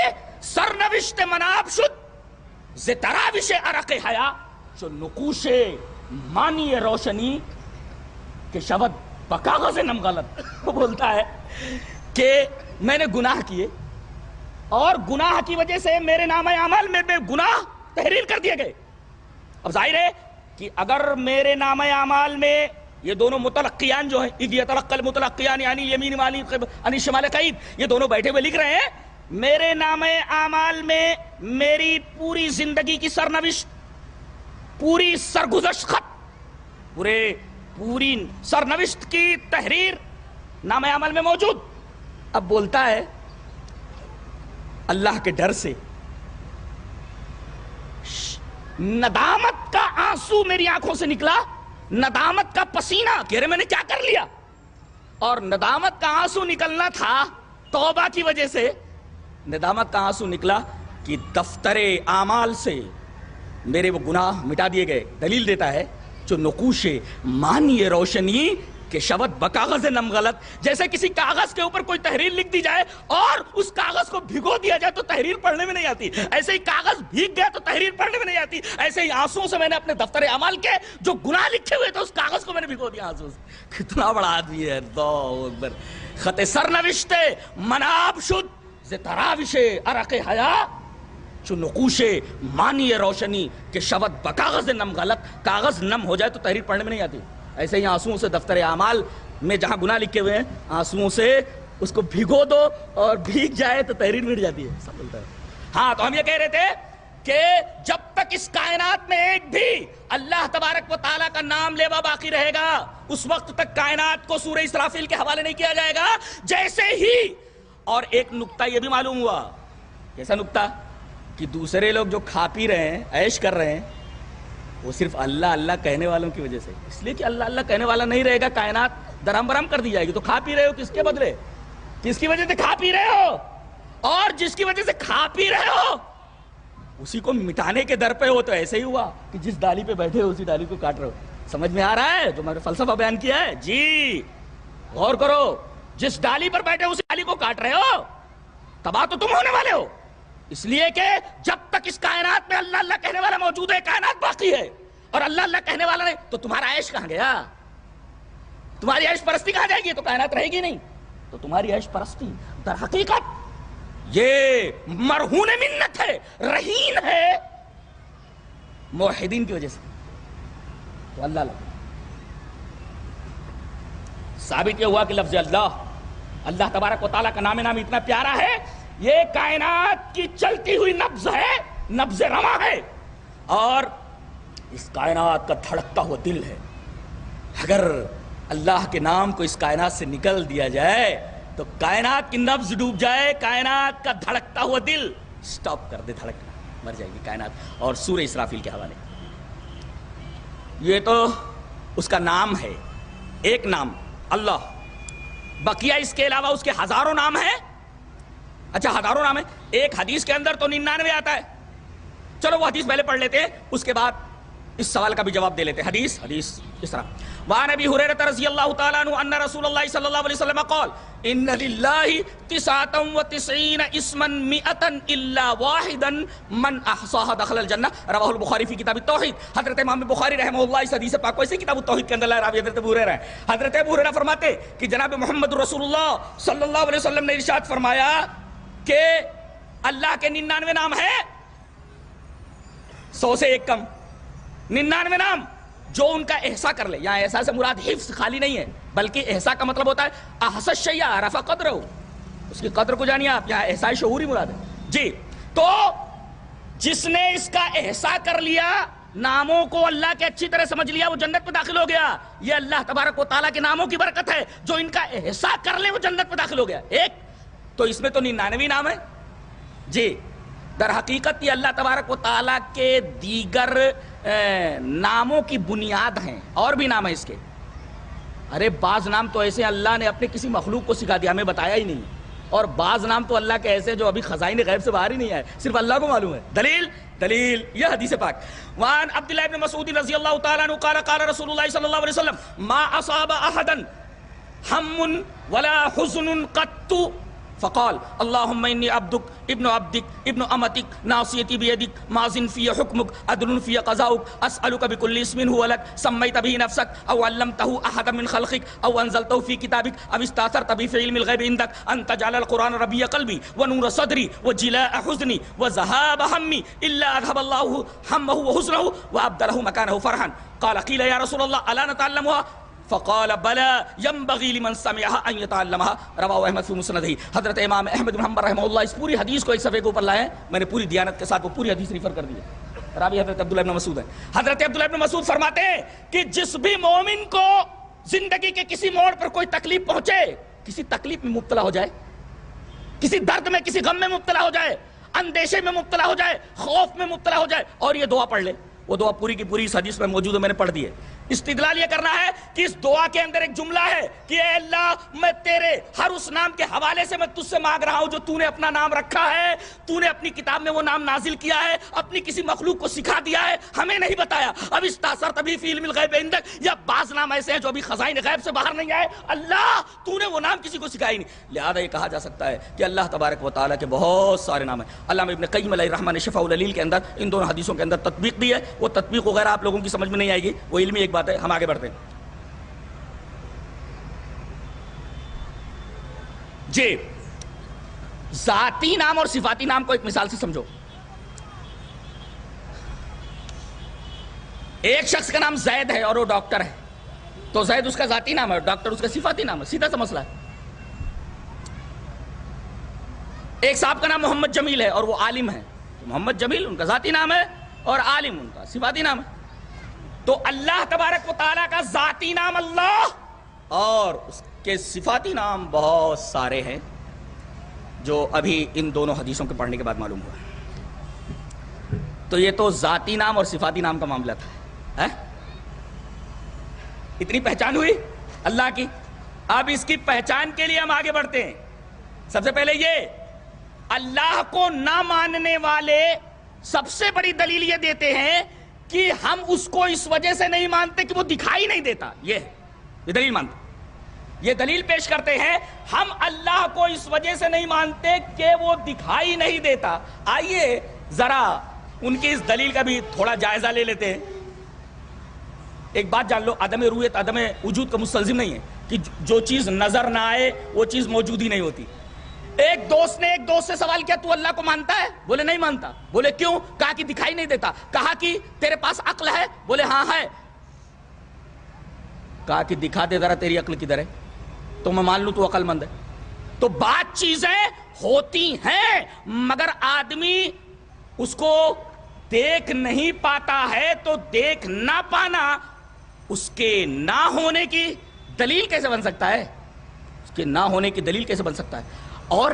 سرنوشت مناب شد ز تراوش عرق حیا، جو نقوش مانی روشنی کہ شود بکاغذ نم غلط۔ وہ بولتا ہے کہ میں نے گناہ کیے اور گناہ کی وجہ سے میرے نامہ اعمال میں گناہ تحریر کر دیے گئے۔ اب ظاہر ہے کہ اگر میرے نامہ اعمال میں یہ دونوں متلقیان جو ہیں، اذ یتلقی المتلقیان یعنی یمین والی یعنی شمال قعید، یہ دونوں بیٹھے ہوئے لکھ رہے ہیں میرے نامہ اعمال میں میری پوری زندگی کی سرنوشت، پوری سرگزشت خط، پوری سرنوشت کی تحریر نامہ عمل میں موجود۔ اب بولتا ہے اللہ کے ڈر سے ندامت کا آنسو میری آنکھوں سے نکلا، ندامت کا پسینہ، کہہ رہے میں نے کیا کر لیا، اور ندامت کا آنسو نکلنا تھا توبہ کی وجہ سے، ندامت کا آنسو نکلا کہ دفتر اعمال سے میرے وہ گناہ مٹا دیے گئے۔ دلیل دیتا ہے جو نقوش مانی روشنی کہ شبت بکاغذ نم غلط، جیسے کسی کاغذ کے اوپر کوئی تحریر لکھ دی جائے اور اس کاغذ کو بھگو دیا جائے تو تحریر پڑھنے میں نہیں آتی، ایسے ہی کاغذ بھیگ گیا تو تحریر پڑھنے میں نہیں آتی، ایسے ہی آنسوؤں سے میں نے اپنے دفتر اعمال کے جو گناہ لکھے ہوئے تھے اس کاغذ کو میں نے بھگو دیا آنسوؤں سے۔ کتنا بڑا آدمی ہے، اللہ اکبر۔ خط سرنوشت مناب شد ز تراوش عرق حیا، جو نقوش مانی روشنی کہ شبت بکاغذ نم غلط، کاغذ نم ہو جائے تو تحریر پڑھنے میں نہیں آتی، ایسے ہی آنسوؤں سے دفتر اعمال میں جہاں گناہ لکھے ہوئے ہیں آنسوؤں سے اس کو بھگو دو اور بھیگ جائے تو تحریر مٹ جاتی ہے، سب بولتا ہے۔ ہاں تو ہم یہ کہہ رہے تھے کہ جب تک اس کائنات میں ایک بھی اللہ تبارک و تعالیٰ کا نام لیوا باقی رہے گا اس وقت تک کائنات کو سورہ اسرافیل کے حوالے نہیں کیا جائے گا۔ جیسے ہی، اور ایک نکتہ یہ بھی معلوم ہوا، کیسا نکتہ، کہ دوسرے لوگ جو کھا پی رہے ہیں، عیش کر رہے ہیں، وہ صرف اللہ اللہ کہنے والوں کی وجہ سے، اس لیے کہ اللہ اللہ کہنے والا نہیں رہے گا کائنات درہم برہم کر دی جائے گی۔ تو کھا پی رہے ہو کس کے بدلے، کس کی وجہ سے کھا پی رہے ہو، اور جس کی وجہ سے کھا پی رہے ہو اسی کو مٹانے کے در پہ ہو۔ تو ایسے ہی ہوا کہ جس ڈالی پہ بیٹھے ہو اسی ڈالی کو کاٹ رہے ہو۔ سمجھ میں آ رہا ہے جو میں نے فلسفہ بیان کیا ہے؟ جی غور کرو، جس ڈالی پر بیٹھے اسی ڈالی کو کاٹ رہے ہو، تباہ تو تم ہونے والے ہو۔ اس لیے کہ جب تک اس کائنات میں اللہ اللہ کہنے والا موجود ہے کائنات باقی ہے، اور اللہ اللہ کہنے والا نہیں تو تمہارا عیش کہاں گیا، تمہاری عیش پرستی کہاں جائے گی، تو کائنات رہے گی نہیں۔ تو تمہاری عیش پرستی در حقیقت یہ مرہون منت ہے، رہین ہے موحدین کی وجہ سے۔ تو اللہ اللہ ثابت یہ ہوا کہ لفظ اللہ تبارک و تعالیٰ کا نام اتنا پیارا ہے، یہ کائنات کی چلتی ہوئی نبض ہے، نبض رواں ہے، اور اس کائنات کا دھڑکتا ہوا دل ہے۔ اگر اللہ کے نام کو اس کائنات سے نکل دیا جائے تو کائنات کی نبض ڈوب جائے، کائنات کا دھڑکتا ہوا دل سٹاپ کر دے دھڑکنا، مر جائے گی کائنات۔ اور سورہ اسرافیل کے حوالے، یہ تو اس کا نام ہے، ایک نام اللہ، بقیہ اس کے علاوہ اس کے ہزاروں نام ہیں۔ اچھا ہزاروں نام ہیں، ایک حدیث کے اندر تو 99 آتا ہے، چلو وہ حدیث پہلے پڑھ لیتے ہیں، اس کے بعد اس سوال کا بھی جواب دے لیتے ہیں۔ حدیث اس طرح، وعن ابی ہریرہ رضی اللہ تعالیٰ عنہ ان رسول اللہ صلی اللہ علیہ وسلم قال ان للہ 99 اسما 100 الا واحدا من احصاها دخل الجنہ، رواہ البخاری فی کتاب التوحید۔ حضرت امام بخاری رحمہ اللہ اس حدیث پاک کو ایسے کتاب التوحید کے اندر لائے، راوی حضرت ابو ہریرہ ہے۔ حضرت ابو ہریرہ فرماتے کہ جناب محمد رسول اللہ صلی اللہ علیہ وسلم نے ارشاد فرمایا کہ اللہ کے 99 نام ہیں، 100 سے ایک کم، 99 نام جو ان کا احصا کر لے۔ یہاں احصا سے مراد حفظ خالی نہیں ہے، بلکہ احصا کا مطلب ہوتا ہے احصى الشيء عرف قدرہ، اس کی قدر کو جانیے آپ، یہاں احصاء شعوری مراد ہے جی۔ تو جس نے اس کا احصا کر لیا، ناموں کو اللہ کے اچھی طرح سمجھ لیا، وہ جنت میں داخل ہو گیا۔ یہ اللہ تبارک و تعالیٰ کے ناموں کی برکت ہے، جو ان کا احصا کر لے وہ جنت میں داخل ہو گیا۔ ایک تو اس میں تو 99 نام ہے جی، در حقیقت یہ اللہ تبارک و تعالیٰ کے دیگر ناموں کی بنیاد ہیں، اور بھی نام ہیں اس کے۔ ارے بعض نام تو ایسے اللہ نے اپنے کسی مخلوق کو سکھا دیا، ہمیں بتایا ہی نہیں، اور بعض نام تو اللہ کے ایسے جو ابھی خزائن غیب سے باہر ہی نہیں آئے، صرف اللہ کو معلوم ہے۔ دلیل یہ حدیث پاک، وعن عبداللہ بن مسعود رضی اللہ تعالیٰ عنہ قال قال رسول اللہ صلی اللہ علیہ وسلم ما اصاب احدا ہم ولا حزن قط فقال اللهم اني عبدك ابن عبدك ابن امتك ناصيتي بيدك ماض في حكمك عدل في قضاؤك اسالك بكل اسم هو لك سميت به نفسك او علمته احدا من خلقك او انزلته في كتابك او استاثرت به في علم الغيب عندك ان تجعل القران ربيع قلبي ونور صدري وجلاء حزني وذهاب همي الا اذهب الله همه وحزنه وابدله مكانه فرحا قال قيل يا رسول الله الا نتعلمها فقال بلا ينبغي لمن سمعها ان يتعلمها رواه احمد في مسنده۔ حضرت امام احمد بن حنبل رحمہ اللہ اس پوری حدیث کو ایک صفحے کے اوپر لائے ہیں، میں نے پوری دیانت کے ساتھ وہ پوری حدیث ریفر کر دی ہے، راوی حضرت عبداللہ بن مسعود ہے۔ حضرت عبداللہ بن مسعود فرماتے ہیں کہ جس بھی مومن کو زندگی کے کسی موڑ پر کوئی تکلیف پہنچے، کسی تکلیف میں مبتلا ہو جائے، کسی درد میں کسی غم میں مبتلا ہو جائے، اندیشے میں مبتلا ہو جائے، خوف میں مبتلا ہو جائے، اور یہ دعا پڑھ لے، وہ دعا پوری کی پوری اس حدیث میں موجود ہے، میں نے پڑھ دی ہے۔ استدلال یہ کرنا ہے کہ اس دعا کے اندر ایک جملہ ہے کہ اے اللہ میں تیرے ہر اس نام کے حوالے سے میں تجھ سے مانگ رہا ہوں جو تو نے اپنا نام رکھا ہے، تو نے اپنی کتاب میں وہ نام نازل کیا ہے، اپنی کسی مخلوق کو سکھا دیا ہے، ہمیں نہیں بتایا۔ اب استاثرت بھی فی علم الغیب عندک، یا بعض نام ایسے ہیں جو ابھی خزائن غیب سے باہر نہیں آئے، اللہ تو نے وہ نام کسی کو سکھائی نہیں، لہذا یہ کہا جا سکتا ہے کہ اللہ تبارک و تعالیٰ کے بہت سارے نام ہیں۔ علامہ ابن قیم علیہ الرحمہ نے شفاء العلیل کے اندر ان دونوں حدیثوں کے اندر تطبیق دی ہے، وہ تطبیق وغیرہ آپ لوگوں کی سمجھ میں نہیں آئے گی، وہ علمی ایک بات ہے، ہم آگے بڑھتے ہیں جی۔ ذاتی نام اور صفاتی نام کو ایک مثال سے سمجھو۔ ایک شخص کا نام زید ہے اور وہ ڈاکٹر ہے، تو زید اس کا ذاتی نام ہے، ڈاکٹر اس کا صفاتی نام ہے، سیدھا سا مسئلہ ہے۔ ایک صاحب کا نام محمد جمیل ہے اور وہ عالم ہے، محمد جمیل ان کا ذاتی نام ہے اور عالم ان کا صفاتی نام ہے۔ تو اللہ تبارک و تعالیٰ کا ذاتی نام اللہ اور اس کے صفاتی نام بہت سارے ہیں، جو ابھی ان دونوں حدیثوں کے پڑھنے کے بعد معلوم ہوا۔ تو یہ تو ذاتی نام اور صفاتی نام کا معاملہ تھا، اتنی پہچان ہوئی اللہ کی۔ اب اس کی پہچان کے لیے ہم آگے بڑھتے ہیں۔ سب سے پہلے یہ اللہ کو نہ ماننے والے سب سے بڑی دلیل یہ دیتے ہیں کہ ہم اس کو اس وجہ سے نہیں مانتے کہ وہ دکھائی نہیں دیتا، یہ دلیل مانتے، یہ دلیل پیش کرتے ہیں ہم اللہ کو اس وجہ سے نہیں مانتے کہ وہ دکھائی نہیں دیتا۔ آئیے ذرا ان کی اس دلیل کا بھی تھوڑا جائزہ لے لیتے ہیں۔ ایک بات جان لو، عدم رویت عدم وجود کا مستلزم نہیں ہے کہ جو چیز نظر نہ آئے وہ چیز موجود ہی نہیں ہوتی۔ ایک دوست نے ایک دوست سے سوال کیا تو اللہ کو مانتا ہے؟ بولے نہیں مانتا۔ بولے کیوں؟ کہا کہ دکھائی نہیں دیتا۔ کہا کہ تیرے پاس عقل ہے؟ بولے ہاں ہے۔ کہا کہ دکھا دے ذرا تیری عقل کدھر ہے تو میں مان لوں تو عقل مند ہے۔ تو بات چیزیں ہوتی ہیں مگر آدمی اس کو دیکھ نہیں پاتا ہے، تو دیکھ نہ پانا اس کے نہ ہونے کی دلیل کیسے بن سکتا ہے؟ کہ نہ ہونے کی دلیل کیسے بن سکتا ہے؟ اور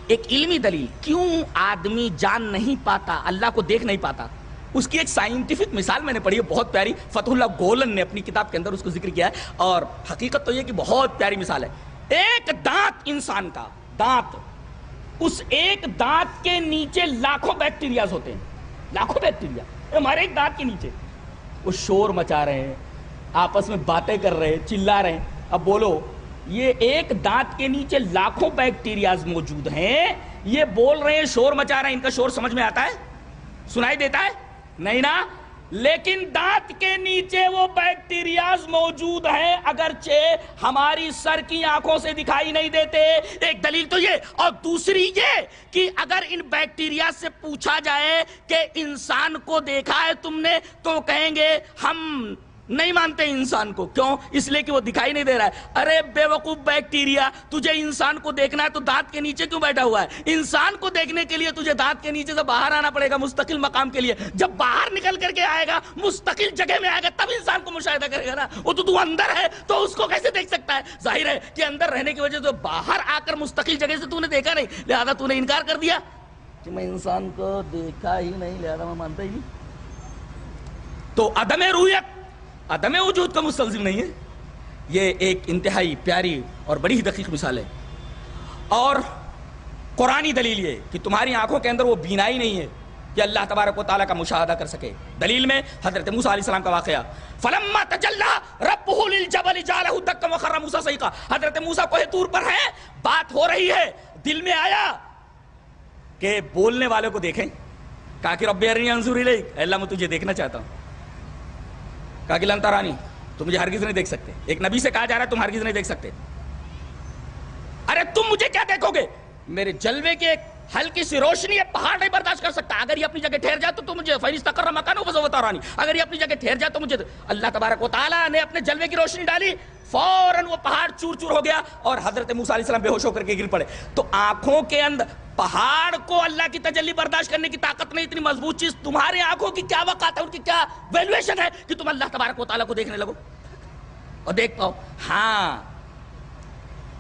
ایک علمی دلیل، کیوں آدمی جان نہیں پاتا، اللہ کو دیکھ نہیں پاتا، اس کی ایک سائنٹیفک مثال میں نے پڑھی ہے بہت پیاری، فتح اللہ گولن نے اپنی کتاب کے اندر اس کو ذکر کیا ہے، اور حقیقت تو یہ کہ بہت پیاری مثال ہے۔ ایک دانت انسان کا دانت، اس ایک دانت کے نیچے لاکھوں بیکٹیریاز ہوتے ہیں، لاکھوں بیکٹیریا ہمارے ایک دانت کے نیچے، وہ شور مچا رہے ہیں، آپس میں باتیں کر رہے ہیں، چلا رہے ہیں۔ اب بولو، یہ ایک دانت کے نیچے لاکھوں بیکٹیریاز موجود ہیں، یہ بول رہے ہیں، شور مچا رہے ہیں، ان کا شور سمجھ میں آتا ہے؟ سنائی دیتا ہے؟ نہیں نا؟ لیکن دانت کے نیچے وہ بیکٹیریاز موجود ہیں، اگرچہ ہماری سر کی آنکھوں سے دکھائی نہیں دیتے۔ ایک دلیل تو یہ، اور دوسری یہ کہ اگر ان بیکٹیریاز سے پوچھا جائے کہ انسان کو دیکھا ہے تم نے، تو کہیں گے ہم نہیں مانتے انسان کو۔ کیوں؟ اس لیے کہ وہ دکھائی نہیں دے رہا ہے۔ ارے بے وقوف بیکٹیریا، تجھے انسان کو دیکھنا ہے تو دانت کے نیچے کیوں بیٹھا ہوا ہے؟ انسان کو دیکھنے کے لیے تجھے دانت کے نیچے سے باہر آنا پڑے گا مستقل مقام کے لیے۔ جب باہر نکل کر کے آئے گا، مستقل جگہ میں آئے گا، تب انسان کو مشاہدہ کرے گا نا۔ وہ تو اندر ہے تو اس کو کیسے دیکھ سکتا ہے؟ ظاہر ہے کہ اندر رہنے کی وجہ سے باہر آ کر مستقل جگہ سے تو نے دیکھا نہیں، لہذا تو نے انکار کر دیا کہ میں انسان کو دیکھا ہی نہیں، لہذا میں مانتا ہی نہیں۔ تو عدم رویت، عدم وجود کا مستلزم نہیں ہے۔ یہ ایک انتہائی پیاری اور بڑی ہی دقیق مثال ہے۔ اور قرآنی دلیل یہ کہ تمہاری آنکھوں کے اندر وہ بینائی نہیں ہے کہ اللہ تبارک و تعالیٰ کا مشاہدہ کر سکے۔ دلیل میں حضرت موسیٰ علیہ السلام کا واقعہ، فَلَمَّا تَجَلَّى رَبُّهُ لِلْجَبَلِ جَعَلَهُ دَكًّا وَخَرَّ مُوسَىٰ صَعِقًا۔ حضرت موسیٰ کوہ طور پر ہے، بات ہو رہی ہے، دل میں آیا کہ بولنے والے کو دیکھیں، کہا کہ رب ارنی انظر الیک، اللہ میں تجھے دیکھنا چاہتا ہوں۔ کہا کہ لن ترانی، تم مجھے ہرگز نہیں دیکھ سکتے۔ ایک نبی سے کہا جا رہا ہے تم ہرگز نہیں دیکھ سکتے۔ ارے تم مجھے کیا دیکھو گے؟ میرے جلوے کی ایک ہلکی سی روشنی ہے، پہاڑ نہیں برداشت کر سکتا۔ اگر یہ اپنی جگہ ٹھہر جائے تو مجھے فَإِنِ اسْتَقَرَّ مَكَانُهُ فَسَوْفَ تَرَانِی، اگر یہ اپنی جگہ ٹھہر جائے تو مجھے۔ اللہ تبارک و تعالیٰ نے اپنے جلوے کی روشنی ڈالی، فوراً وہ پہاڑ چور چور ہو گیا اور حضرت موسیٰ علیہ السلام بے ہوش ہو کر کے گر پڑے۔ تو آنکھوں کے اندر پہاڑ کو اللہ کی تجلی برداشت کرنے کی طاقت نہیں، اتنی مضبوط چیز تمہارے آنکھوں کی کیا وقت ہے، ان کی کیا ویلیویشن ہے کہ تم اللہ تبارک و تعالیٰ کو دیکھنے لگو اور دیکھ پاؤ؟ ہاں،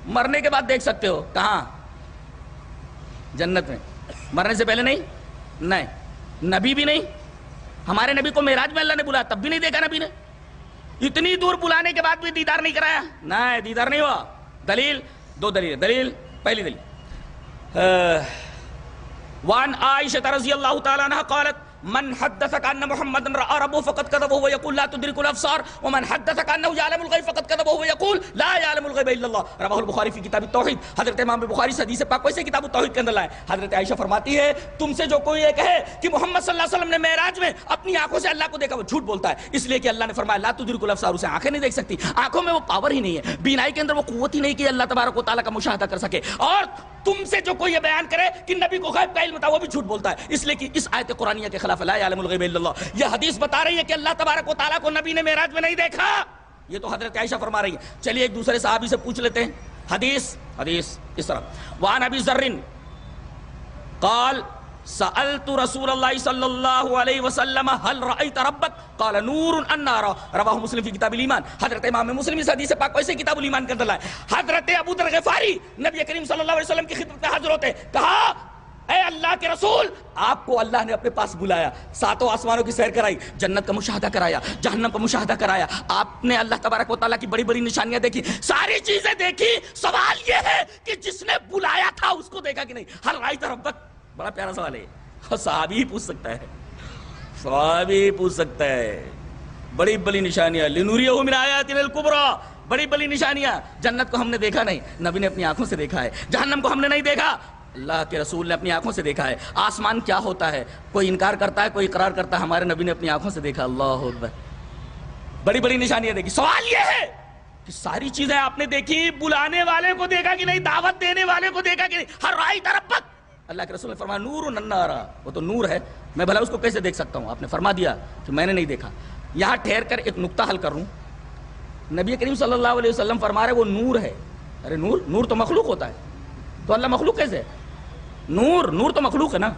مرنے کے بعد دیکھ سکتے ہو۔ کہاں؟ جنت میں۔ مرنے سے پہلے نہیں؟ نہیں۔ نبی بھی نہیں، ہمارے نبی کو معراج میں اللہ نے بلایا، تب بھی نہیں دیکھا نبی نے۔ اتنی دور بلانے کے بعد بھی دیدار نہیں کرایا، نہیں، دیدار نہیں ہوا۔ دلیل دو دلیل۔ دلیل پہلی دلیل، وان عائشہ رضی اللہ تعالی عنہ قالت من حدثك ان محمد راى ربه فقد كذب وهو يقول لا تدرك الابصار ومن حدثك انه يعلم الغيب فقد كذب وهو يقول لا يعلم الغيب الا الله، رواه البخاری فی کتاب التوحید۔ حضرت امام بخاری سے حدیث پاک ویسے کتاب التوحید کے اندر لائے۔ حضرت عائشہ فرماتی ہے تم سے جو کوئی یہ کہے کہ محمد صلی اللہ علیہ وسلم نے معراج میں اپنی آنکھوں سے اللہ کو دیکھا، وہ جھوٹ بولتا ہے، اس لیے کہ اللہ نے فرمایا لا تدرك الابصار، اسے آنکھیں نہیں دیکھ سکتی، آنکھوں میں وہ پاور ہی نہیں ہے، بینائی کے اندر وہ قوت ہی نہیں کہ اللہ تبارک و تعالیٰ کا مشاہدہ کر سکے۔ اور تم سے جو کوئی یہ بیان کرے کہ نبی کو غیب کا علم تھا، وہ بھی جھوٹ بولتا ہے، اس لیے کہ اس آیت قرآنیہ کے خلاف لا یعلم الغیب الا اللہ۔ یہ حدیث بتا رہی ہے کہ اللہ تبارک و تعالیٰ کو نبی نے معراج میں نہیں دیکھا، یہ تو حضرت عائشہ فرما رہی ہے۔ چلیے ایک دوسرے صحابی سے پوچھ لیتے ہیں حدیث اس طرح، وعن ابی ذر قال سألت رسول اللہ صلی اللہ علیہ وسلم هل رأيت ربك قال نور النار، رواہ مسلم فی کتاب الایمان۔ حضرت امام مسلم اس حدیث پاک ویسے کتاب الایمان کے اندر لائے۔ حضرت ابو ذر غفاری نبی کریم صلی اللہ علیہ وسلم کی خدمت میں حاضر ہوتے، کہا اے اللہ کے رسول، آپ کو اللہ نے اپنے پاس بلایا، ساتوں آسمانوں کی سیر کرائی، جنت کا مشاہدہ کرایا، جہنم کا مشاہدہ کرایا، آپ نے اللہ تبارک و تعالیٰ کی بڑی بڑی نشانیاں دیکھی، ساری چیزیں دیکھی، سوال یہ ہے کہ جس نے بلایا تھا اس کو دیکھا کہ نہیں؟ ہل رأیت ربک، بڑا پیارا سوال ہے، اور صحابی ہی پوچھ سکتا ہے، صحابی ہی پوچھ سکتا ہے۔ بڑی بڑی نشانیاں، لنوریہ من آیاتنا الکبریٰ، بڑی بڑی نشانیاں۔ جنت کو ہم نے دیکھا نہیں، نبی نے اپنی آنکھوں سے دیکھا ہے۔ جہنم کو ہم نے نہیں دیکھا، اللہ کے رسول نے اپنی آنکھوں سے دیکھا ہے۔ آسمان کیا ہوتا ہے، کوئی انکار کرتا ہے، کوئی اقرار کرتا ہے، ہمارے نبی نے اپنی آنکھوں سے دیکھا۔ اللہ اکبر، بڑی بڑی نشانیاں دیکھی۔ سوال یہ ہے کہ ساری چیزیں آپ نے دیکھی، بلانے والے کو دیکھا کہ نہیں، دعوت دینے والے کو دیکھا کہ نہیں؟ ہر رأیت ربک، اللہ کے رسول نے فرمایا نور النار، وہ تو نور ہے، میں بھلا اس کو کیسے دیکھ سکتا ہوں؟ آپ نے فرما دیا کہ میں نے نہیں دیکھا۔ یہاں ٹھہر کر ایک نقطہ حل کروں، نبی کریم صلی اللہ علیہ وسلم فرما رہے وہ نور ہے۔ ارے نور تو مخلوق ہوتا ہے، تو اللہ مخلوق کیسے ہے؟ نور تو مخلوق ہے نا۔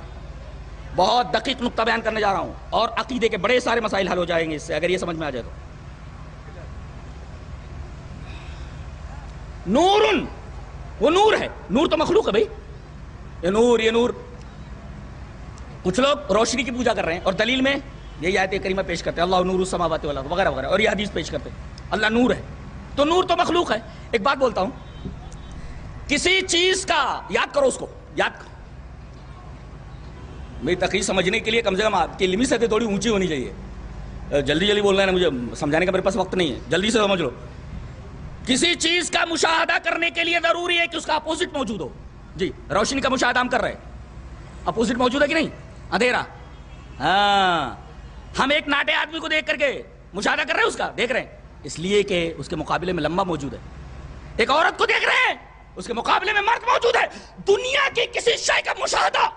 بہت دقیق نقطہ بیان کرنے جا رہا ہوں، اور عقیدے کے بڑے سارے مسائل حل ہو جائیں گے اس سے، اگر یہ سمجھ میں آ جائے تو۔ نور وہ نور ہے. نور تو مخلوق ہے بھائی. یہ نور. کچھ لوگ روشنی کی پوجا کر رہے ہیں اور دلیل میں یہی آیت کریمہ پیش کرتے ہیں, اللہ نور السماوات والارض وغیرہ وغیرہ, اور یہ حدیث پیش کرتے ہیں اللہ نور ہے. تو نور تو مخلوق ہے. ایک بات بولتا ہوں, کسی چیز کا یاد کرو, اس کو یاد کرو. میری تقریر سمجھنے کے لیے کم سے کم آپ کی علمی سطح تھوڑی اونچی ہونی چاہیے. جلدی بولنا ہے نا, مجھے سمجھانے کا میرے پاس وقت نہیں ہے, جلدی سے سمجھ لو. کسی چیز کا مشاہدہ کرنے کے لیے ضروری ہے کہ اس کا اپوزٹ موجود ہو. جی, روشنی کا مشاہدہ ہم کر رہے ہیں, اپوزٹ موجود ہے کہ نہیں؟ اندھیرا. ہاں, ہم ایک ناٹے آدمی کو دیکھ کر کے مشاہدہ کر رہے ہیں, اس کا دیکھ رہے ہیں اس لیے کہ اس کے مقابلے میں لمبا موجود ہے. ایک عورت کو دیکھ رہے ہیں, اس کے مقابلے میں مرد موجود ہے. دنیا کی کسی شے کا مشاہدہ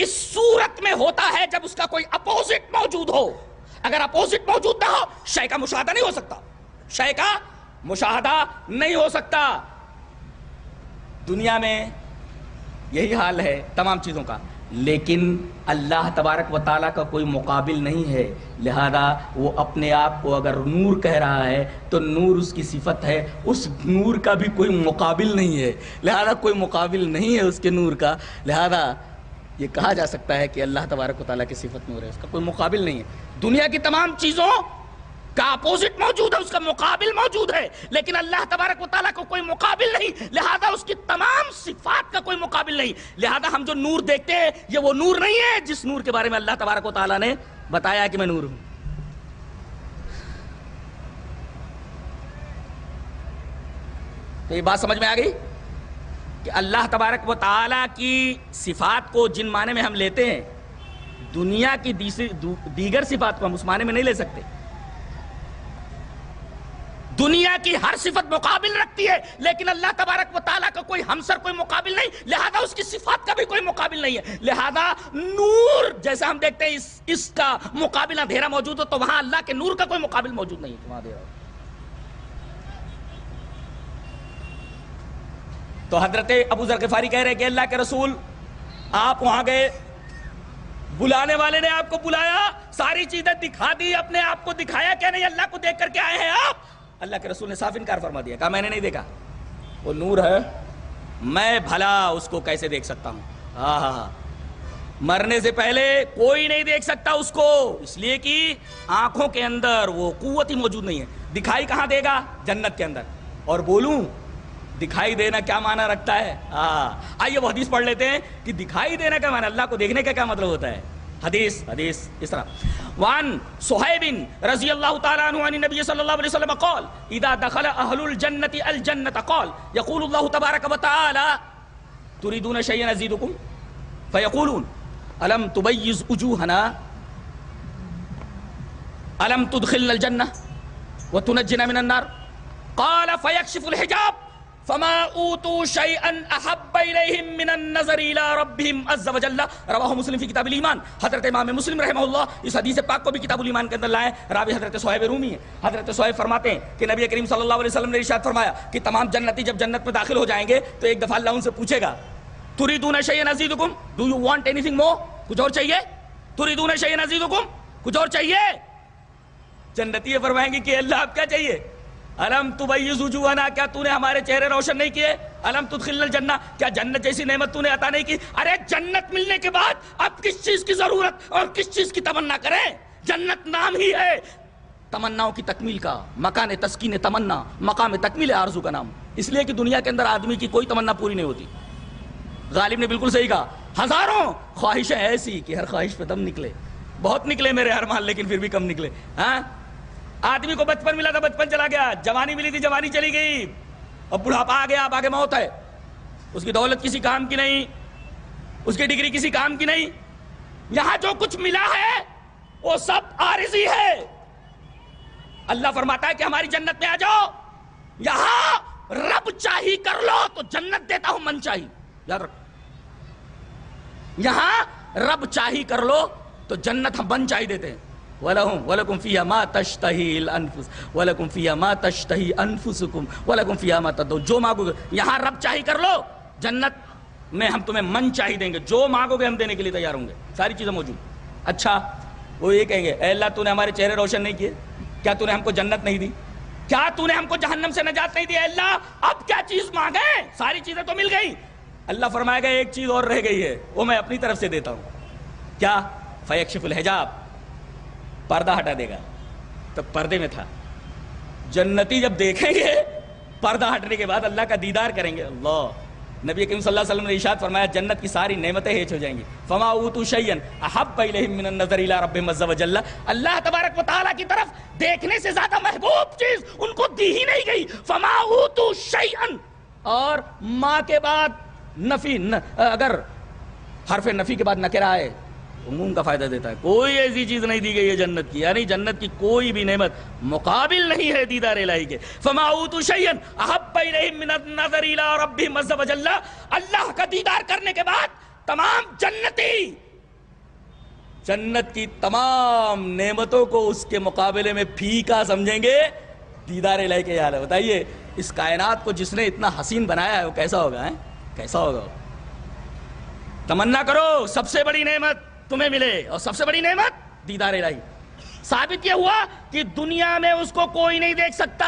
اس صورت میں ہوتا ہے جب اس کا کوئی اپوزٹ موجود ہو. اگر اپوزٹ موجود نہ ہو, شے کا مشاہدہ نہیں ہو سکتا. شے کا مشاہدہ نہیں ہو سکتا. دنیا میں یہی حال ہے تمام چیزوں کا, لیکن اللہ تبارک و تعالیٰ کا کوئی مقابل نہیں ہے. لہذا وہ اپنے آپ کو اگر نور کہہ رہا ہے تو نور اس کی صفت ہے, اس نور کا بھی کوئی مقابل نہیں ہے. لہذا کوئی مقابل نہیں ہے اس کے نور کا. لہذا یہ کہا جا سکتا ہے کہ اللہ تبارک و تعالیٰ کی صفت نور ہے, اس کا کوئی مقابل نہیں ہے. دنیا کی تمام چیزوں کا اپوزٹ موجود ہے, اس کا مقابل موجود ہے, لیکن اللہ تبارک و تعالیٰ کو کوئی مقابل نہیں. لہذا اس کی تمام صفات کا کوئی مقابل نہیں. لہذا ہم جو نور دیکھتے ہیں یہ وہ نور نہیں ہے جس نور کے بارے میں اللہ تبارک و تعالیٰ نے بتایا کہ میں نور ہوں. تو یہ بات سمجھ میں آ گئی کہ اللہ تبارک و تعالیٰ کی صفات کو جن معنی میں ہم لیتے ہیں, دنیا کی دیگر صفات کو ہم اس معنی میں نہیں لے سکتے. دنیا کی ہر صفت مقابل رکھتی ہے, لیکن اللہ تبارک و تعالیٰ کا کوئی ہمسر, کوئی مقابل نہیں. لہذا اس کی صفات کا بھی کوئی مقابل نہیں ہے. لہذا نور جیسا ہم دیکھتے ہیں اس کا مقابل اندھیرا موجود ہو, تو وہاں اللہ کے نور کا کوئی مقابل موجود نہیں ہے, وہاں اندھیرا ہو. تو حضرت ابو ذر غفاری کہہ رہے کہ اللہ کے رسول آپ وہاں گئے, بلانے والے نے آپ کو بلایا, ساری چیزیں دکھا دی, اپنے آپ کو دکھایا کہ نہیں اللہ کو دیکھ کر کے آئے ہیں آپ. اللہ کے رسول نے صاف انکار فرما دیا, کہا میں نے نہیں دیکھا, وہ نور ہے, میں بھلا اس کو کیسے دیکھ سکتا ہوں. ہاں, مرنے سے پہلے کوئی نہیں دیکھ سکتا اس کو, اس لیے کہ آنکھوں کے اندر وہ قوت ہی موجود نہیں ہے. دکھائی کہاں دے گا؟ جنت کے اندر. اور بولوں دکھائی دینا کیا معنی رکھتا ہے؟ آئیے وہ حدیث پڑھ لیتے ہیں کہ دکھائی دینا کیا معنی, اللہ کو دیکھنے کا کیا مطلب ہوتا ہے. حدیث اس طرح, وان صہیب رضی اللہ تعالیٰ عنہ عن النبی صلی اللہ علیہ وسلم قال اذا دخل اہل الجنت الجنت قال یقول اللہ تبارک و تعالی تريدون شيئا ازيدكم فيقولون الم تبيض وجوهنا الم تدخلنا الجنة وتنجنا من النار قال فيكشف الحجاب فما اوتوا شيئا احب اليهم من النظر الى ربهم عز وجل. رواہ مسلم فی کتاب الایمان. حضرت امام مسلم رحمہ اللہ اس حدیث پاک کو بھی کتاب الایمان کے اندر لائے. راوی حضرت صہیب رومی ہے. حضرت صہیب فرماتے ہیں کہ نبی کریم صلی اللہ علیہ وسلم نے ارشاد فرمایا کہ تمام جنتی جب جنت میں داخل ہو جائیں گے تو ایک دفعہ اللہ ان سے پوچھے گا تريدون شيئا ازيدكم, do you want anything more, کچھ اور چاہیے؟ تريدون شيئا ازيدكم, کچھ اور چاہیے؟ جنتی یہ فرمائیں گے کہ اللہ آپ کیا چاہیے؟ الم تبیض وجوہنا, کیا تو نے ہمارے چہرے روشن نہیں کیے؟ الم تدخلنا الجنہ, کیا جنت جیسی نعمت تو نے عطا نہیں کی؟ ارے جنت ملنے کے بعد اب کس چیز کی ضرورت اور کس چیز کی تمنا کریں؟ جنت نام ہی ہے تمناؤں کی تکمیل کا, مکان تسکین تمنا, مقام تکمیل آرزو کا نام. اس لیے کہ دنیا کے اندر آدمی کی کوئی تمنا پوری نہیں ہوتی. غالب نے بالکل صحیح کہا, ہزاروں خواہشیں ایسی کہ ہر خواہش پہ دم نکلے. بہت نکلے میرے ارمان, لیکن پھر بھی کم نکلے. ہاں, آدمی کو بچپن ملا تھا, بچپن چلا گیا, جوانی ملی تھی, جوانی چلی گئی, اب بڑھاپا آ گیا, اب آگے موت ہے. اس کی دولت کسی کام کی نہیں, اس کی ڈگری کسی کام کی نہیں. یہاں جو کچھ ملا ہے وہ سب عارضی ہے. اللہ فرماتا ہے کہ ہماری جنت میں آ جاؤ, یہاں رب چاہی کر لو تو جنت دیتا ہوں من چاہی. یاد رکھو, یہاں رب چاہی کر لو تو جنت ہم من چاہی دیتے ہیں. وَلَكُمْ فِيهَا مَا تَشْتَهِي الْأَنفُسُ وَلَكُمْ فِيهَا مَا تَشْتَهِي أَنفُسُكُمْ وَلَكُمْ فِيهَا مَا تَدْعُونَ. جو مانگو گے, یہاں رب چاہی کر لو, جنت میں ہم تمہیں من چاہی دیں گے, جو مانگو گے ہم دینے کے لیے تیار ہوں گے, ساری چیزیں موجود. اچھا, وہ یہ کہیں گے اے اللہ تو نے ہمارے چہرے روشن نہیں کیے, کیا تو نے ہم کو جنت نہیں دی؟ کیا تو نے ہم کو جہنم سے نجات نہیں دیا اللہ؟ اب کیا چیز مانگیں؟ ساری چیزیں تو مل گئی. اللہ فرمائے گا ایک چیز اور رہ گئی ہے، وہ میں اپنی طرف سے دیتا ہوں. کیا؟ فیکشف الحجاب، پردہ ہٹا دے گا. تو پردے میں تھا. جنتی جب دیکھیں گے پردہ ہٹنے کے بعد اللہ کا دیدار کریں گے. اللہ، نبی کریم صلی اللہ علیہ وسلم نے ارشاد فرمایا جنت کی ساری نعمتیں ہیچ ہو جائیں گی. فما اوتوا شیئا احب الیہم من النظر الی ربہم عز وجل. اللہ تبارک و تعالیٰ کی طرف دیکھنے سے زیادہ محبوب چیز ان کو دی ہی نہیں گئی. فما اوتوا شیئا، اور ماں کے بعد نفی، اگر حرف نفی کے بعد نکرہ آئے عموم کا فائدہ دیتا ہے. کوئی ایسی چیز نہیں دی گئی ہے جنت کی، یعنی جنت کی کوئی بھی نعمت مقابل نہیں ہے دیدار الہی کے. فما اوتوا شیئا احب الیہم من النظر الی ربہم عز وجل. اللہ کا دیدار کرنے کے بعد تمام جنتی جنت کی تمام نعمتوں کو اس کے مقابلے میں پھیکا سمجھیں گے. دیدار الہی کے حال ہے. بتائیے اس کائنات کو جس نے اتنا حسین بنایا ہے وہ کیسا ہوگا؟ کیسا ہوگا؟ تمنا کرو سب سے بڑی نعمت تمہیں ملے، اور سب سے بڑی نعمت دیدار الہی. ثابت یہ ہوا کہ دنیا میں اس کو کوئی نہیں دیکھ سکتا.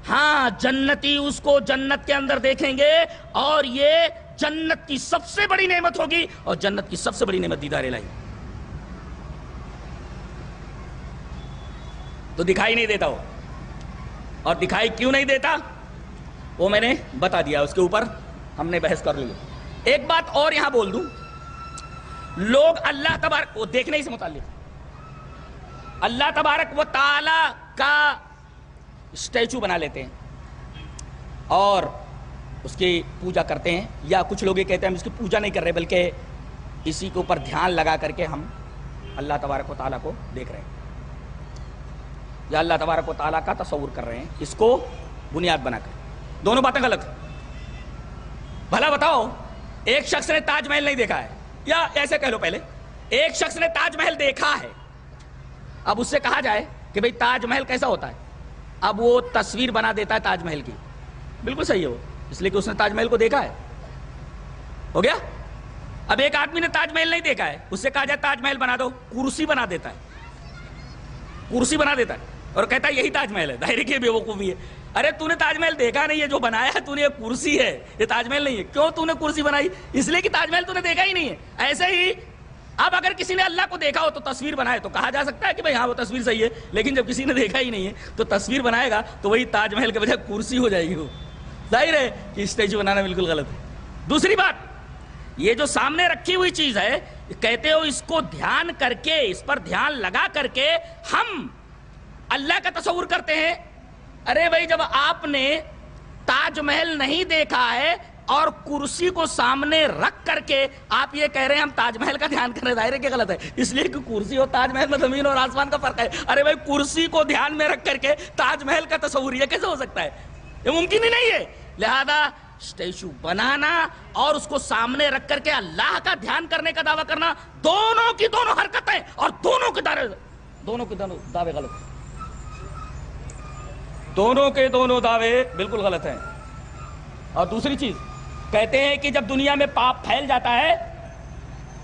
ہاں جنتی اس کو جنت کے اندر دیکھیں گے، اور یہ جنت کی سب سے بڑی نعمت ہوگی، اور جنت کی سب سے بڑی نعمت دیدار الہی. تو دکھائی نہیں دیتا وہ، اور دکھائی کیوں نہیں دیتا وہ میں نے بتا دیا، اس کے اوپر ہم نے بحث کر لی. ایک بات اور یہاں بول دوں، لوگ اللہ تبارک کو دیکھنے سے متعلق اللہ تبارک و تعالی کا اسٹیچو بنا لیتے ہیں اور اس کی پوجا کرتے ہیں، یا کچھ لوگ یہ کہتے ہیں ہم اس کی پوجا نہیں کر رہے بلکہ اسی کے اوپر دھیان لگا کر کے ہم اللہ تبارک و تعالیٰ کو دیکھ رہے ہیں، یا اللہ تبارک و تعالیٰ کا تصور کر رہے ہیں، اس کو بنیاد بنا کر. دونوں باتیں غلط ہیں. بھلا بتاؤ، ایک شخص نے تاج محل نہیں دیکھا ہے، یا ایسے کہہ لو پہلے ایک شخص نے تاج محل دیکھا ہے، اب اس سے کہا جائے کہ بھئی تاج محل کیسا ہوتا ہے، اب وہ تصویر بنا دیتا ہے تاج محل کی. بالکل صحیح ہے وہ، اس لیے کہ اس نے تاج محل کو دیکھا ہے. ہو گیا. اب ایک آدمی نے تاج محل نہیں دیکھا ہے، اس سے کہا جائے تاج محل بنا دو، کرسی بنا دیتا ہے، کرسی بنا دیتا ہے اور کہتا ہے یہی تاج محل ہے. ظاہر ہے کہ بے وقوفی ہے. ارے تو نے تاج محل دیکھا نہیں ہے، جو بنایا ہے تو نے یہ کرسی ہے، یہ تاج محل نہیں ہے. کیوں تو نے کرسی بنائی؟ اس لیے کہ تاج محل تو نے دیکھا ہی نہیں ہے. ایسے ہی اب اگر کسی نے اللہ کو دیکھا ہو تو تصویر بنائے تو کہا جا سکتا ہے کہ بھئی ہاں وہ تصویر صحیح ہے، لیکن جب کسی نے دیکھا ہی نہیں ہے تو تصویر بنائے گا تو وہی تاج محل کے بجائے کرسی ہو جائے گی. وہ ظاہر ہے کہ اسٹیچو بنانا بالکل غلط ہے. دوسری بات، یہ جو سامنے رکھی ہوئی چیز ہے، کہتے ہو اس کو دھیان کر کے، اس پر دھیان لگا کر کے ہم اللہ کا تصور کرتے ہیں. ارے بھائی جب آپ نے تاج محل نہیں دیکھا ہے اور کرسی کو سامنے رکھ کر کے آپ یہ کہہ رہے ہیں ہم تاج محل کا دھیان کر رہے ہیں، ظاہر ہے کہ غلط ہے. اس لیے کہ کرسی اور تاج محل میں زمین اور آسمان کا فرق ہے. ارے بھائی کرسی کو دھیان میں رکھ کر کے تاج محل کا تصور یہ کیسے ہو سکتا ہے؟ یہ ممکن ہی نہیں ہے. لہذا اسٹیچو بنانا اور اس کو سامنے رکھ کر کے اللہ کا دھیان کرنے کا دعویٰ کرنا، دونوں کی دونوں حرکتیں اور دونوں کے دعوے غلط ہیں. دونوں کے دونوں دعوے بالکل غلط ہیں. اور دوسری چیز، کہتے ہیں کہ جب دنیا میں پاپ پھیل جاتا ہے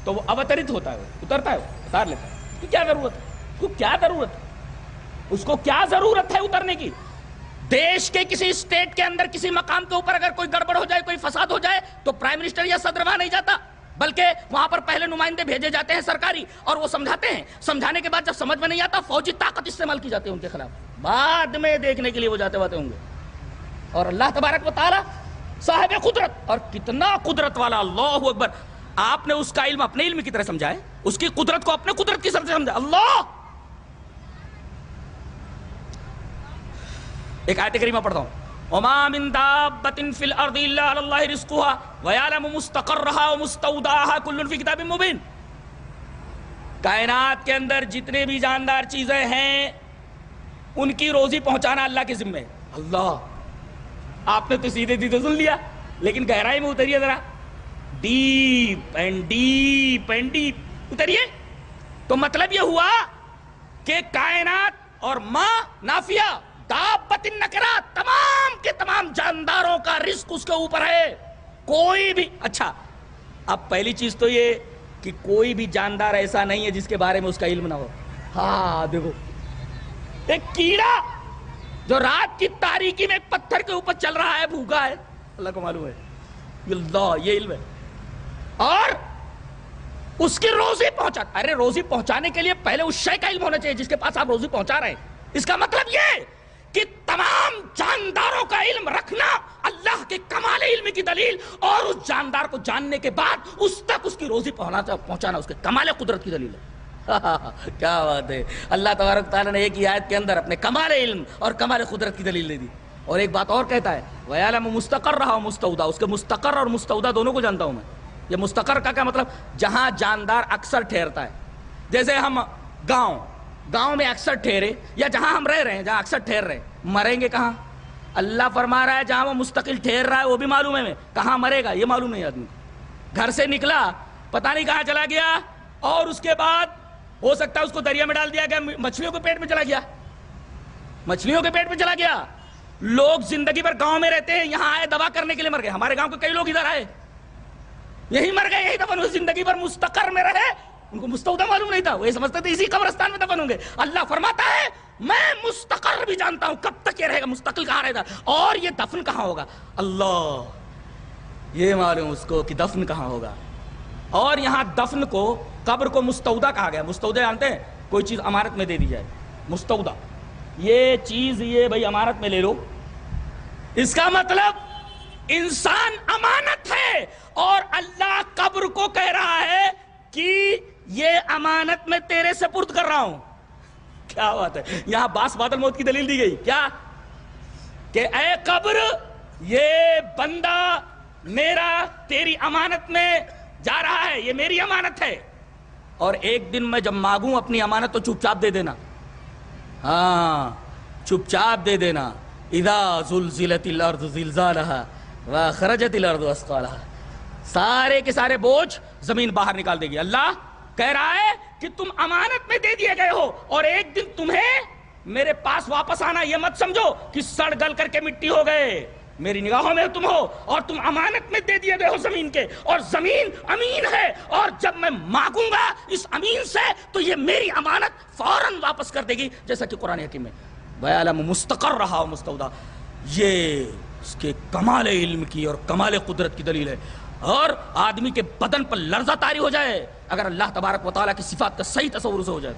تو وہ اوترت ہوتا ہے، اترتا ہے، اتار لیتا ہے. اس کی کیا ضرورت ہے؟ اس کو کیا ضرورت ہے اترنے کی؟ دیش کے کسی اسٹیٹ کے اندر کسی مقام کے اوپر اگر کوئی گڑبڑ ہو جائے، کوئی فساد ہو جائے تو پرائم منسٹر یا صدر وہاں نہیں جاتا، بلکہ وہاں پر پہلے نمائندے بھیجے جاتے ہیں سرکاری، اور وہ سمجھاتے ہیں. سمجھانے کے بعد جب سمجھ میں نہیں آتا فوجی طاقت استعمال کی جاتی ہے ان کے خلاف. بعد میں دیکھنے کے لیے وہ جاتے ہوں گے. اور اللہ تبارک و تعالی صاحب قدرت، اور کتنا قدرت والا، اللہ اکبر. آپ نے اس کا علم اپنے علم کی طرح سمجھا ہے، اس کی قدرت کو اپنے قدرت کی طرح سمجھا. اللہ، ایک آیت کریمہ پڑھتا ہوں. وما من دابة في الارض الا على الله رزقها ويعلم مستقرها ومستودعها كل في كتاب مبين. کائنات کے اندر جتنے بھی جاندار چیزیں ہیں ان کی روزی پہنچانا اللہ کے ذمہ ہے. اللہ، آپ نے تو سیدھے سیدھے سن لیا، لیکن گہرائی میں اتریے ذرا، deep and deep and deep اتریے. تو مطلب یہ ہوا کہ کائنات اور ماں نافیہ دابت النکرات، تمام کے تمام جانداروں کا رزق اس کے اوپر ہے. کوئی بھی، اچھا اب پہلی چیز تو یہ کہ کوئی بھی جاندار ایسا نہیں ہے جس کے بارے میں اس کا علم نہ ہو. ہاں دیکھو، ایک کیڑا جو رات کی تاریکی میں ایک پتھر کے اوپر چل رہا ہے، بھوکا ہے، اللہ کو معلوم ہے، اللہ یہ علم ہے، اور اس کی روزی پہنچاتا. ارے روزی پہنچانے کے لیے پہلے اس شے کا علم ہونا چاہیے جس کے پاس آپ روزی پہنچا رہے ہیں. اس کا مطلب یہ کہ تمام جانداروں کا علم رکھنا اللہ کے کمال علم کی دلیل، اور اس جاندار کو جاننے کے بعد اس تک اس کی روزی پہنچانا اس کے کمال قدرت کی دلیل ہے. کیا بات ہے. اللہ تبارک تعالیٰ نے ایک ہی آیت کے اندر اپنے کمال علم اور کمال قدرت کی دلیل دے دی. اور ایک بات اور کہتا ہے وَيَعْلَمُ مُسْتَقَرَّهَا وَمُسْتَوْدَاهَا، اس کے مستقر اور مستودع دونوں کو جانتا ہوں میں. یہ مستقر کا کیا مطلب؟ جہاں جاندار اکثر ٹھہرتا ہے. جیسے ہم گاؤں میں اکثر ٹھہرے، یا جہاں ہم رہ رہے ہیں جہاں اکثر ٹھہر رہے ہیں، مریں گے کہاں؟ اللہ فرما رہا ہے جہاں وہ مستقل ٹھہر رہا ہے وہ بھی معلوم ہے، میں کہاں مرے گا یہ معلوم نہیں. آدمی گھر سے نکلا پتہ نہیں کہاں چلا گیا، اور اس کے بعد ہو سکتا ہے اس کو دریا میں ڈال دیا گیا، مچھلیوں کے پیٹ میں چلا گیا، مچھلیوں کے پیٹ میں چلا گیا. لوگ زندگی بھر گاؤں میں رہتے ہیں، یہاں آئے دوا کرنے کے لیے مر گئے. ہمارے گاؤں کے کئی لوگ ادھر آئے یہی مر گئے، یہی دفن ہوئے. زندگی بھر مستقر میں رہے، ان کو مستودع معلوم نہیں تھا، وہ یہ سمجھتے تھے اسی قبرستان میں دفن ہوں گے. اللہ فرماتا ہے میں مستقر بھی جانتا ہوں، کب تک یہ رہے گا، مستقل کہاں رہے گا، اور یہ دفن کہاں ہوگا، اللہ یہ معلوم اس کو کہ دفن کہاں ہوگا. اور یہاں دفن کو، قبر کو مستودع کہا گیا. مستودع جانتے ہیں؟ کوئی چیز امانت میں دے دی جائے، مستودع. یہ چیز یہ بھائی امانت میں لے لو، اس کا مطلب انسان امانت ہے، اور اللہ قبر کو کہہ رہا ہے کہ یہ امانت میں تیرے سپرد کر رہا ہوں. کیا بات ہے. یہاں باس بادل موت کی دلیل دی گئی کیا؟ کہ اے قبر یہ بندہ میرا تیری امانت میں جا رہا ہے، یہ میری امانت ہے، اور ایک دن میں جب مانگوں اپنی امانت تو چپ چاپ دے دینا. ہاں چپ چاپ دے دینا. اذا زلزلت الارض زلزالها واخرجت الارض اثقالها، سارے کے سارے بوجھ زمین باہر نکال دے گی. اللہ کہہ رہا ہے کہ تم امانت میں دے دیے گئے ہو، اور ایک دن تمہیں میرے پاس واپس آنا. یہ مت سمجھو کہ سڑ گل کر کے مٹی ہو گئے، میری نگاہوں میں تم ہو، اور تم امانت میں دے دیے گئے ہو زمین کے، اور زمین امین ہے، اور جب میں مانگوں گا اس امین سے تو یہ میری امانت فوراً واپس کر دے گی. جیسا کہ قرآن حکیم میں وَيَعْلَمُ مُسْتَقَرَّهَا وَمُسْتَوْدَاهَا، یہ اس کے کمال علم کی اور کمال قدرت کی دلیل ہے. اور آدمی کے بدن پر لرزہ طاری ہو جائے اگر اللہ تبارک و تعالیٰ کی صفات کا صحیح تصور سے ہو جائے.